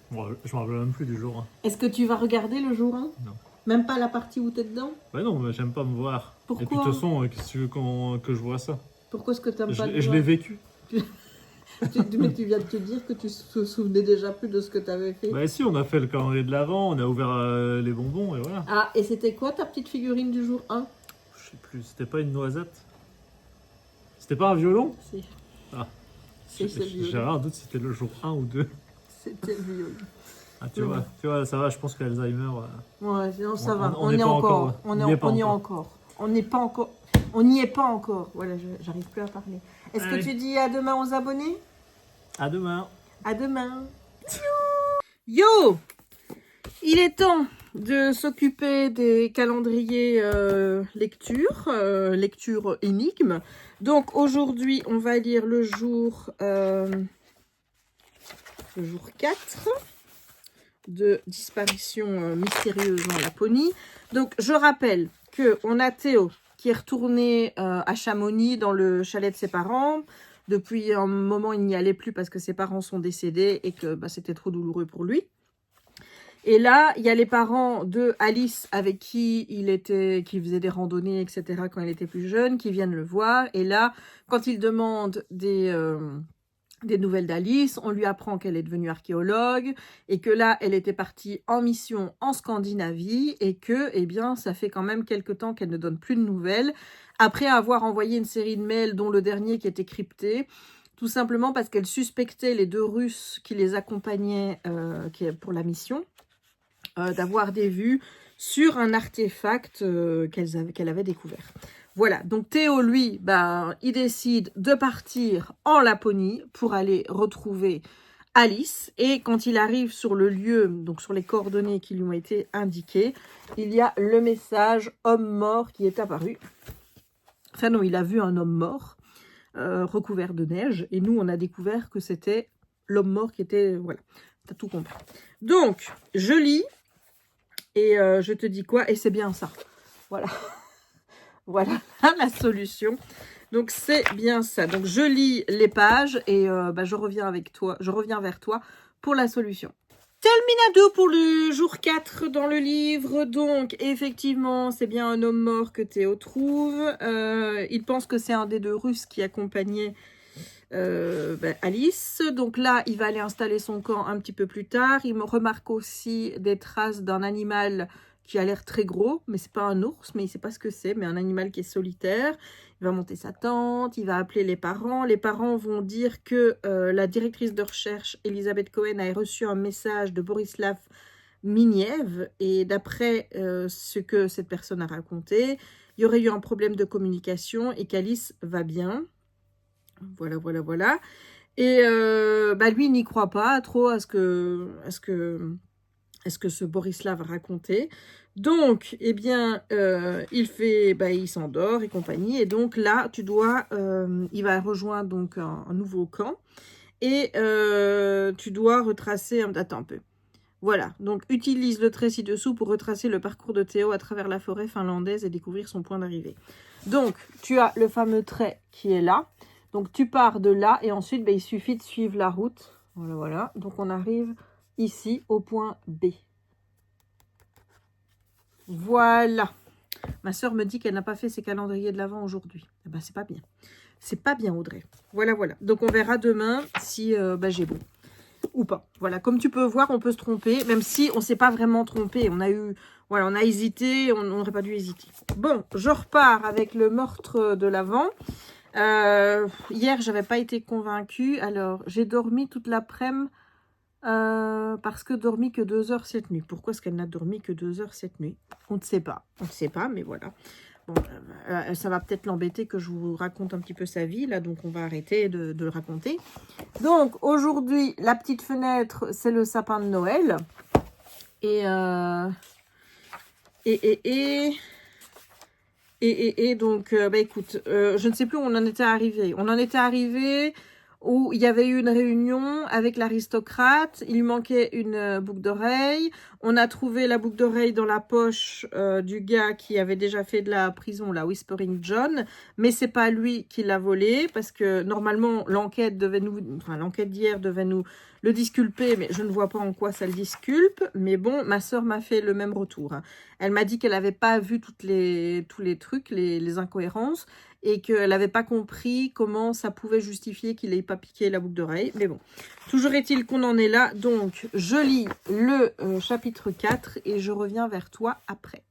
[SPEAKER 2] Bon, je me rappelle même plus du jour. Hein.
[SPEAKER 1] Est-ce que tu vas regarder le jour 1?
[SPEAKER 2] Non.
[SPEAKER 1] Même pas la partie où tu es dedans?
[SPEAKER 2] Bah non, mais j'aime pas me voir.
[SPEAKER 1] Pourquoi?
[SPEAKER 2] Et puis de toute façon, qu'est-ce que tu veux que je vois ça?
[SPEAKER 1] Pourquoi est-ce que tu n'aimes pas le
[SPEAKER 2] Je
[SPEAKER 1] voir?
[SPEAKER 2] l'ai vécu.
[SPEAKER 1] Mais tu viens de te dire que tu te souvenais déjà plus de ce que tu avais fait.
[SPEAKER 2] Bah si, on a fait le calendrier de l'avant, on a ouvert les bonbons et voilà.
[SPEAKER 1] Ah, et c'était quoi ta petite figurine du jour 1?
[SPEAKER 2] Je sais plus, c'était pas une noisette? C'était pas un violon?
[SPEAKER 1] Si.
[SPEAKER 2] Ah.
[SPEAKER 1] Si, c'est le
[SPEAKER 2] J'avais
[SPEAKER 1] violon.
[SPEAKER 2] un doute si c'était le jour 1 ou 2.
[SPEAKER 1] C'était le violon.
[SPEAKER 2] Ah, tu vois, ça va, je pense qu'Alzheimer...
[SPEAKER 1] Ouais, sinon ça va.
[SPEAKER 2] on
[SPEAKER 1] On
[SPEAKER 2] n'est
[SPEAKER 1] est
[SPEAKER 2] pas
[SPEAKER 1] encore.
[SPEAKER 2] encore,
[SPEAKER 1] On y est encore. On n'est pas encore. On n'y est pas encore. Voilà, j'arrive plus à parler. Est-ce que
[SPEAKER 2] Allez.
[SPEAKER 1] tu dis à demain aux abonnés?
[SPEAKER 2] À demain.
[SPEAKER 1] À demain. Yo! Il est temps de s'occuper des calendriers lecture, lecture énigme. Donc aujourd'hui, on va lire le jour 4 de disparition mystérieuse en Laponie. Donc je rappelle qu'on a Théo qui est retourné à Chamonix dans le chalet de ses parents. Depuis un moment, il n'y allait plus parce que ses parents sont décédés et que c'était trop douloureux pour lui. Et là, il y a les parents de Alice avec qui qui faisait des randonnées, etc. quand il était plus jeune, qui viennent le voir. Et là, quand il demande des nouvelles d'Alice, on lui apprend qu'elle est devenue archéologue et que là, elle était partie en mission en Scandinavie et que, eh bien, ça fait quand même quelque temps qu'elle ne donne plus de nouvelles. Après avoir envoyé une série de mails, dont le dernier qui était crypté, tout simplement parce qu'elle suspectait les 2 Russes qui les accompagnaient pour la mission. D'avoir des vues sur un artefact qu'elle avait découvert. Voilà, donc Théo, lui, il décide de partir en Laponie pour aller retrouver Alice. Et quand il arrive sur le lieu, donc sur les coordonnées qui lui ont été indiquées, il y a le message « homme mort » qui est apparu. Enfin non, il a vu un homme mort recouvert de neige. Et nous, on a découvert que c'était l'homme mort qui était... Voilà, t'as tout compris. Donc, je lis. Et je te dis quoi? Et c'est bien ça. Voilà. Voilà la solution. Donc, c'est bien ça. Donc, je lis les pages et je reviens vers toi pour la solution. Terminado pour le jour 4 dans le livre. Donc, effectivement, c'est bien un homme mort que Théo trouve. Il pense que c'est un des 2 Russes qui accompagnait Alice. Donc là, il va aller installer son camp un petit peu plus tard. Il me remarque aussi des traces d'un animal qui a l'air très gros, mais c'est pas un ours, mais il sait pas ce que c'est, mais un animal qui est solitaire. Il va monter sa tente, il va appeler les parents. Les parents vont dire que la directrice de recherche, Elisabeth Cohen, a reçu un message de Borislav Miniev, et d'après ce que cette personne a raconté, il y aurait eu un problème de communication et qu'Alice va bien. Voilà. Et lui, il n'y croit pas trop à ce que ce Borislav racontait. Donc, eh bien, il s'endort et compagnie. Et donc là, il va rejoindre donc un nouveau camp. Et tu dois retracer... Attends un peu. Voilà, donc utilise le trait ci-dessous pour retracer le parcours de Théo à travers la forêt finlandaise et découvrir son point d'arrivée. Donc, tu as le fameux trait qui est là. Donc, tu pars de là et ensuite, il suffit de suivre la route. Voilà. Donc, on arrive ici au point B. Voilà. Ma soeur me dit qu'elle n'a pas fait ses calendriers de l'Avent aujourd'hui. Eh ben, c'est pas bien. C'est pas bien, Audrey. Voilà. Donc, on verra demain si j'ai bon. Ou pas. Voilà, comme tu peux voir, on peut se tromper, même si on ne s'est pas vraiment trompé. On a hésité, on n'aurait pas dû hésiter. Bon, je repars avec le meurtre de l'Avent. Hier, j'avais pas été convaincue. Alors, j'ai dormi toute l'après-midi parce que dormi que 2 heures cette nuit. Pourquoi est-ce qu'elle n'a dormi que 2 heures cette nuit? On ne sait pas. Mais voilà. Bon, ça va peut-être l'embêter que je vous raconte un petit peu sa vie, là, donc on va arrêter de le raconter. Donc, aujourd'hui, la petite fenêtre, c'est le sapin de Noël. Et donc, écoute, je ne sais plus où on en était arrivé. On en était arrivé où il y avait eu une réunion avec l'aristocrate. Il lui manquait une boucle d'oreille. On a trouvé la boucle d'oreille dans la poche du gars qui avait déjà fait de la prison, la Whispering John. Mais c'est pas lui qui l'a volé parce que normalement, l'enquête d'hier devait nous le disculper, mais je ne vois pas en quoi ça le disculpe. Mais bon, ma soeur m'a fait le même retour. Hein. Elle m'a dit qu'elle n'avait pas vu tous les trucs, les incohérences, et qu'elle n'avait pas compris comment ça pouvait justifier qu'il n'ait pas piqué la boucle d'oreille. Mais bon, toujours est-il qu'on en est là. Donc, je lis le chapitre 4 et je reviens vers toi après.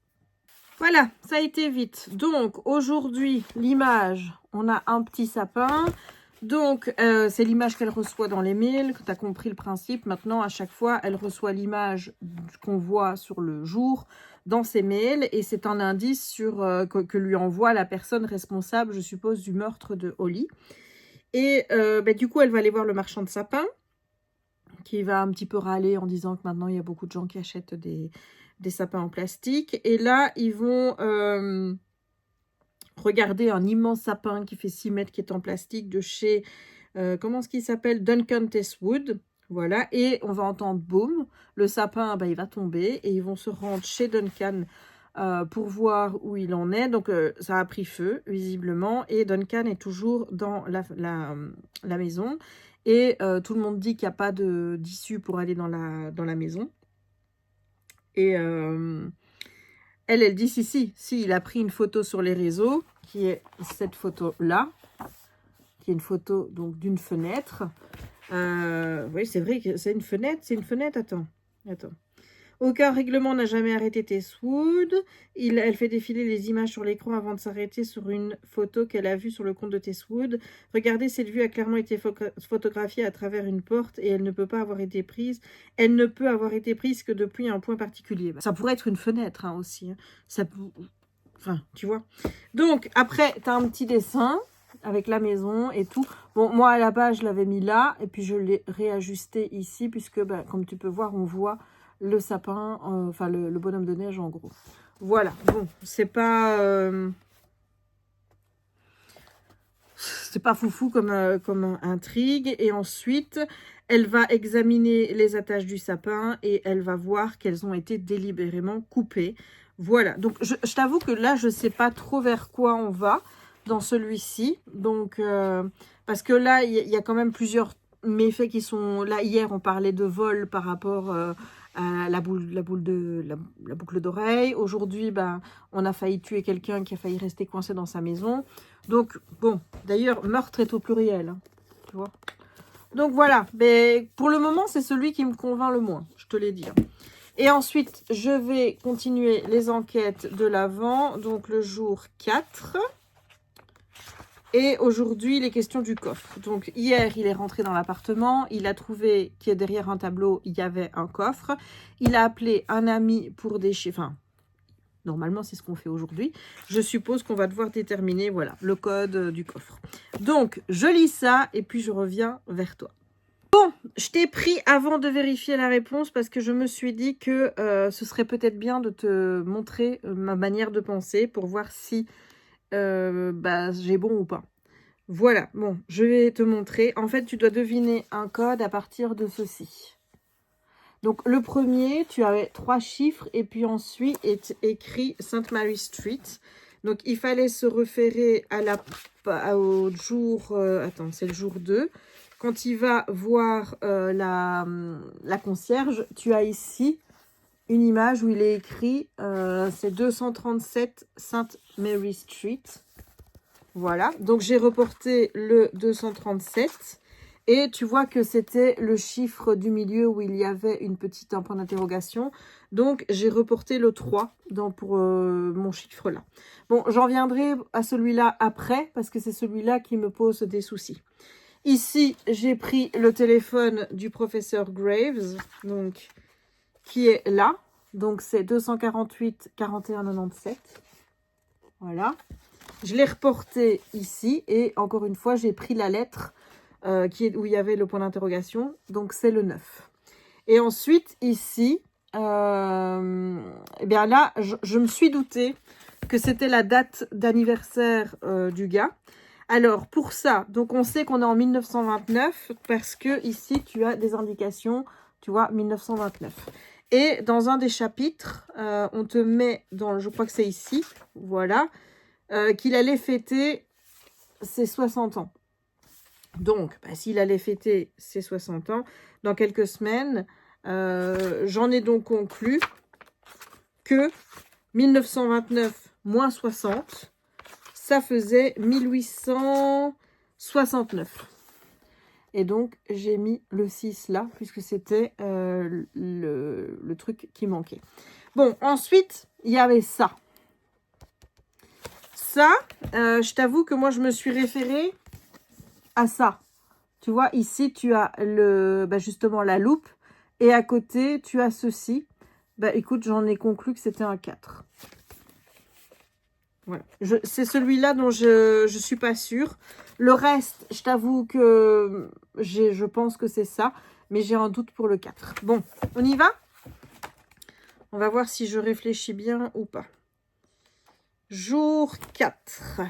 [SPEAKER 1] Voilà, ça a été vite. Donc, aujourd'hui, l'image, on a un petit sapin. Donc, c'est l'image qu'elle reçoit dans les mails. Tu as compris le principe. Maintenant, à chaque fois, elle reçoit l'image qu'on voit sur le jour dans ses mails. Et c'est un indice sur, que lui envoie la personne responsable, je suppose, du meurtre de Holly. Et du coup, elle va aller voir le marchand de sapins, qui va un petit peu râler en disant que maintenant, il y a beaucoup de gens qui achètent des sapins en plastique. Et là, ils vont... regardez un immense sapin qui fait 6 mètres qui est en plastique de chez, comment est-ce qu'il s'appelle, Duncan Testwood. Voilà, et on va entendre boum, le sapin, il va tomber et ils vont se rendre chez Duncan pour voir où il en est. Donc, ça a pris feu, visiblement, et Duncan est toujours dans la maison. Et tout le monde dit qu'il n'y a pas d'issue pour aller dans la maison. Et... elle dit si, il a pris une photo sur les réseaux, qui est cette photo-là, qui est une photo donc d'une fenêtre. Oui, c'est vrai que c'est une fenêtre, attends. Aucun règlement n'a jamais arrêté Testwood. Elle fait défiler les images sur l'écran avant de s'arrêter sur une photo qu'elle a vue sur le compte de Testwood. Regardez, cette vue a clairement été photographiée à travers une porte et elle ne peut avoir été prise que depuis un point particulier. Ça pourrait être une fenêtre aussi. Enfin, tu vois. Donc, après, tu as un petit dessin avec la maison et tout. Bon, moi, à la base, je l'avais mis là et puis je l'ai réajusté ici puisque, comme tu peux voir, on voit le sapin, enfin le bonhomme de neige en gros. Voilà, bon, c'est pas foufou comme intrigue. Et ensuite, elle va examiner les attaches du sapin et elle va voir qu'elles ont été délibérément coupées. Voilà, donc je t'avoue que là, je sais pas trop vers quoi on va dans celui-ci. Donc, parce que là, il y a quand même plusieurs méfaits qui sont... Là, hier, on parlait de vol par rapport... à la boucle d'oreille. Aujourd'hui, on a failli tuer quelqu'un qui a failli rester coincé dans sa maison. Donc, bon, d'ailleurs, meurtre est au pluriel. Hein, tu vois. Donc, voilà. Mais pour le moment, c'est celui qui me convainc le moins, je te l'ai dit. Et ensuite, je vais continuer les enquêtes de l'avant. Donc, le jour 4. Et aujourd'hui, les questions du coffre. Donc, hier, il est rentré dans l'appartement. Il a trouvé que derrière un tableau, il y avait un coffre. Il a appelé un ami pour déchiffrer. Enfin, normalement, c'est ce qu'on fait aujourd'hui. Je suppose qu'on va devoir déterminer, voilà, le code du coffre. Donc, je lis ça et puis je reviens vers toi. Bon, je t'ai pris avant de vérifier la réponse parce que je me suis dit que ce serait peut-être bien de te montrer ma manière de penser pour voir si... j'ai bon ou pas. Voilà, bon, je vais te montrer. En fait, tu dois deviner un code à partir de ceci. Donc, le premier, tu avais 3 chiffres et puis ensuite est écrit St. Mary Street. Donc, il fallait se référer au jour... attends, c'est le jour 2. Quand il va voir la concierge, tu as ici une image où il est écrit, c'est 237 St. Mary Street. Voilà, donc j'ai reporté le 237 et tu vois que c'était le chiffre du milieu où il y avait un point d'interrogation. Donc j'ai reporté le 3 pour mon chiffre là. Bon, j'en viendrai à celui-là après parce que c'est celui-là qui me pose des soucis. Ici, j'ai pris le téléphone du professeur Graves, donc qui est là. Donc, c'est 248 41 97. Voilà. Je l'ai reporté ici. Et encore une fois, j'ai pris la lettre où il y avait le point d'interrogation. Donc, c'est le 9. Et ensuite, ici, là, je me suis douté que c'était la date d'anniversaire du gars. Alors, pour ça, donc on sait qu'on est en 1929 parce que ici, tu as des indications, tu vois, 1929. Et dans un des chapitres, on te met, je crois que c'est ici, voilà, qu'il allait fêter ses 60 ans. Donc, s'il allait fêter ses 60 ans, dans quelques semaines, j'en ai donc conclu que 1929 moins 60, ça faisait 1869. Et donc, j'ai mis le 6 là, puisque c'était le truc qui manquait. Bon, ensuite, il y avait ça. Ça, je t'avoue que moi, je me suis référée à ça. Tu vois, ici, tu as justement la loupe. Et à côté, tu as ceci. Bah, écoute, j'en ai conclu que c'était un 4. Voilà. C'est celui-là dont je suis pas sûre. Le reste, je t'avoue que je pense que c'est ça. Mais j'ai un doute pour le 4. Bon, on y va? On va voir si je réfléchis bien ou pas. Jour 4.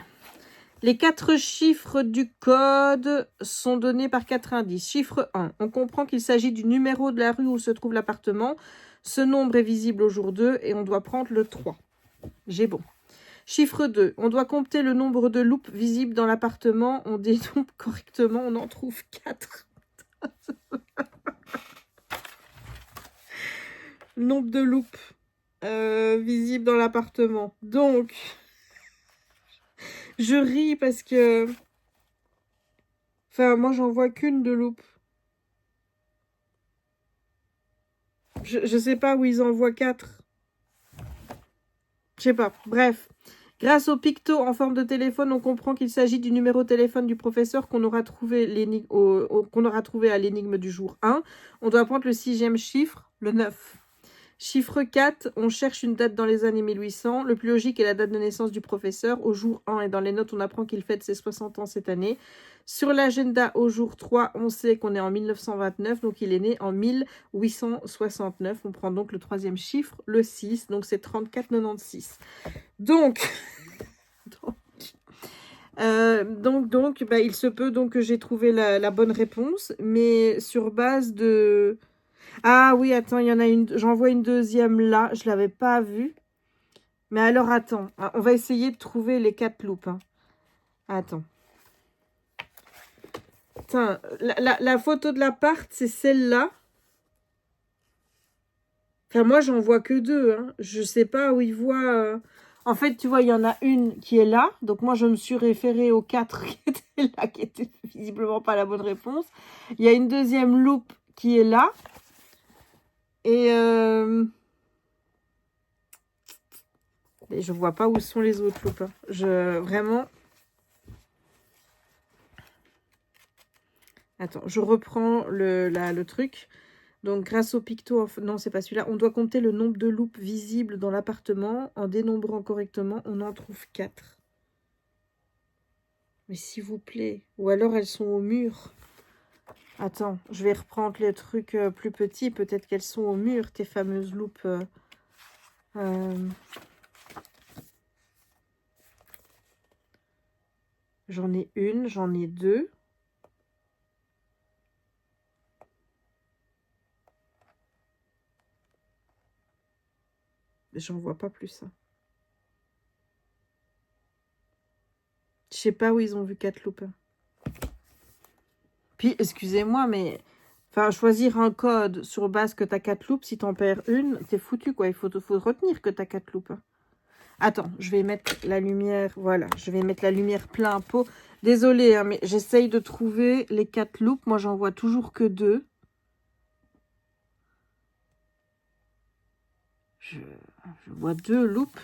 [SPEAKER 1] Les 4 chiffres du code sont donnés par 4 indices. Chiffre 1. On comprend qu'il s'agit du numéro de la rue où se trouve l'appartement. Ce nombre est visible au jour 2 et on doit prendre le 3. J'ai bon. Chiffre 2. On doit compter le nombre de loupes visibles dans l'appartement. On dénombre correctement. On en trouve 4. Nombre de loupes visibles dans l'appartement. Donc, je ris parce que... Enfin, moi, j'en vois qu'une de loupe. Je sais pas où ils en voient 4. Je sais pas. Bref. Grâce au picto en forme de téléphone, on comprend qu'il s'agit du numéro de téléphone du professeur qu'on aura trouvé à l'énigme du jour 1. On doit prendre le 6e chiffre, le 9. Chiffre 4, on cherche une date dans les années 1800. Le plus logique est la date de naissance du professeur. Au jour 1 et dans les notes, on apprend qu'il fête ses 60 ans cette année. Sur l'agenda, au jour 3, on sait qu'on est en 1929, donc il est né en 1869. On prend donc le 3e chiffre, le 6, donc c'est 34,96. Donc, il se peut donc que j'ai trouvé la bonne réponse, mais sur base de... Ah oui, attends, il y en a une. J'en vois une deuxième là. Je ne l'avais pas vue. Mais alors, attends. On va essayer de trouver les 4 loupes. Hein. Attends. Putain, la photo de l'appart, c'est celle-là. Enfin, moi, j'en vois que 2. Hein. Je ne sais pas où ils voient... En fait, tu vois, il y en a une qui est là. Donc, moi, je me suis référée aux 4 qui étaient là, qui n'étaient visiblement pas la bonne réponse. Il y a une deuxième loupe qui est là. Et je vois pas où sont les autres loupes. Vraiment... Attends, je reprends le truc. Donc, grâce au picto... Non, c'est pas celui-là. On doit compter le nombre de loupes visibles dans l'appartement. En dénombrant correctement, on en trouve 4. Mais s'il vous plaît. Ou alors, elles sont au mur. Attends, je vais reprendre les trucs plus petits. Peut-être qu'elles sont au mur, tes fameuses loupes. J'en ai une, j'en ai 2. J'en vois pas plus. Hein. Je sais pas où ils ont vu 4 loupes. Puis, excusez-moi, mais... Enfin, choisir un code sur base que tu as 4 loupes, si tu en perds une, t'es foutu, quoi. Il faut retenir que tu as 4 loupes. Attends, je vais mettre la lumière... Voilà, je vais mettre la lumière plein pot. Désolée, hein, mais j'essaye de trouver les 4 loupes. Moi, j'en vois toujours que 2. Je vois 2 loupes.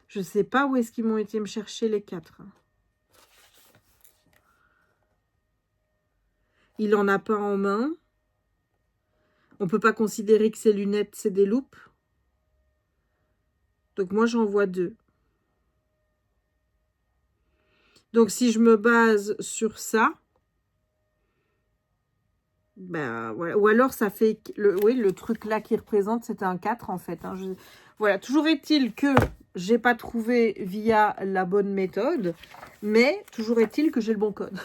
[SPEAKER 1] Je sais pas où est-ce qu'ils m'ont été me chercher les 4. Il en a pas en main. On peut pas considérer que ces lunettes, c'est des loupes. Donc, moi, j'en vois 2. Donc, si je me base sur ça, ben, voilà. Ou alors, ça fait... Oui, le truc là qui représente, c'était un 4, en fait. Hein. Voilà. Toujours est-il que j'ai pas trouvé via la bonne méthode, mais toujours est-il que j'ai le bon code.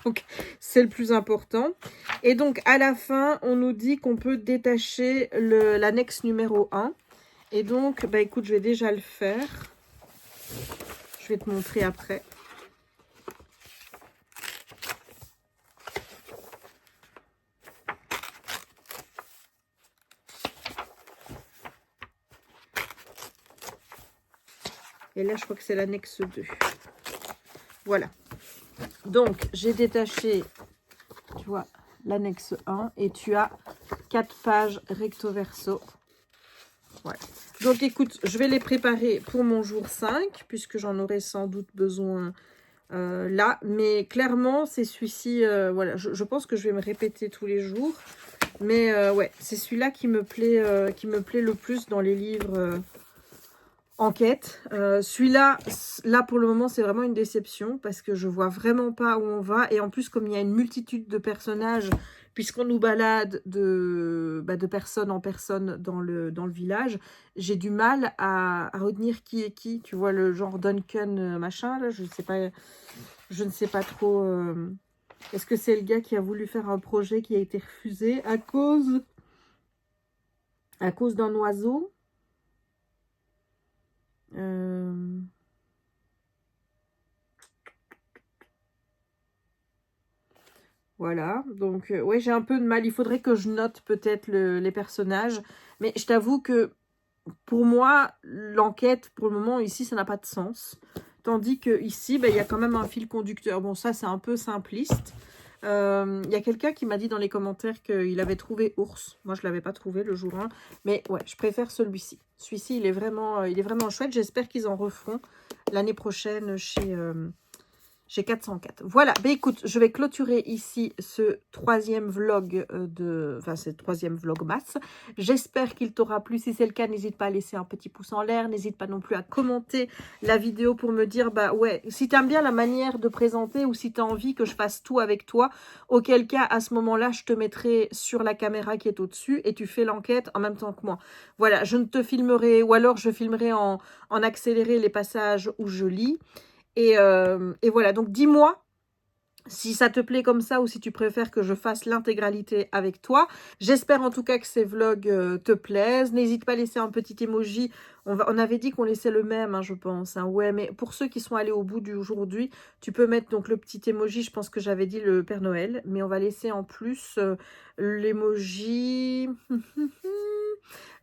[SPEAKER 1] Donc, c'est le plus important. Et donc, à la fin, on nous dit qu'on peut détacher l'annexe numéro 1. Et donc, bah, écoute, je vais déjà le faire. Je vais te montrer après. Et là, je crois que c'est l'annexe 2. Voilà. Donc, j'ai détaché, tu vois, l'annexe 1. Et tu as 4 pages recto-verso. Voilà. Donc, écoute, je vais les préparer pour mon jour 5, puisque j'en aurai sans doute besoin là, mais clairement, c'est celui-ci, voilà, je pense que je vais me répéter tous les jours, mais ouais, c'est celui-là qui me plaît le plus dans les livres enquête. Celui-là, là pour le moment, c'est vraiment une déception parce que je vois vraiment pas où on va, et en plus, comme il y a une multitude de personnages, puisqu'on nous balade de personne en personne dans le village, j'ai du mal à retenir qui est qui. Tu vois, le genre Duncan machin, là, je ne sais pas trop. Est-ce que c'est le gars qui a voulu faire un projet qui a été refusé à cause d'un oiseau? Voilà, donc ouais, j'ai un peu de mal. Il faudrait que je note peut-être les personnages. Mais je t'avoue que pour moi, l'enquête, pour le moment, ici, ça n'a pas de sens. Tandis que ici, il y a quand même un fil conducteur. Bon, ça, c'est un peu simpliste. Il y a quelqu'un qui m'a dit dans les commentaires qu'il avait trouvé Ours. Moi, je ne l'avais pas trouvé le jour 1. Mais ouais, je préfère celui-ci. Celui-ci, il est vraiment chouette. J'espère qu'ils en referont l'année prochaine chez 404. Voilà, ben écoute, je vais clôturer ici ce troisième vlog ce troisième vlogmas. J'espère qu'il t'aura plu. Si c'est le cas, n'hésite pas à laisser un petit pouce en l'air. N'hésite pas non plus à commenter la vidéo pour me dire, bah ouais, si t'aimes bien la manière de présenter ou si t'as envie que je fasse tout avec toi, auquel cas, à ce moment-là, je te mettrai sur la caméra qui est au-dessus et tu fais l'enquête en même temps que moi. Voilà, je ne te filmerai, ou alors je filmerai en accéléré les passages où je lis. Et voilà, donc dis-moi si ça te plaît comme ça ou si tu préfères que je fasse l'intégralité avec toi. J'espère en tout cas que ces vlogs te plaisent. N'hésite pas à laisser un petit emoji. On avait dit qu'on laissait le même, hein, je pense. Hein. Ouais, mais pour ceux qui sont allés au bout d'aujourd'hui, tu peux mettre donc le petit emoji. Je pense que j'avais dit le Père Noël. Mais on va laisser en plus l'emoji...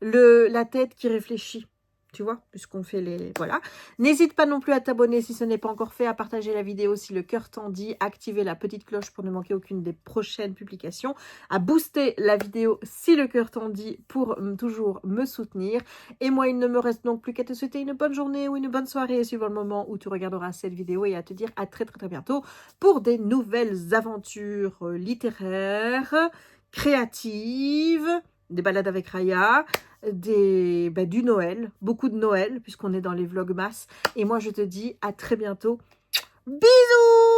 [SPEAKER 1] la tête qui réfléchit. Tu vois, puisqu'on fait les... Voilà. N'hésite pas non plus à t'abonner si ce n'est pas encore fait, à partager la vidéo si le cœur t'en dit, activer la petite cloche pour ne manquer aucune des prochaines publications, à booster la vidéo si le cœur t'en dit pour toujours me soutenir. Et moi, il ne me reste donc plus qu'à te souhaiter une bonne journée ou une bonne soirée suivant le moment où tu regarderas cette vidéo et à te dire à très très très bientôt pour des nouvelles aventures littéraires, créatives, des balades avec Raya, du Noël, beaucoup de Noël, puisqu'on est dans les vlogmas. Et moi, je te dis à très bientôt. Bisous!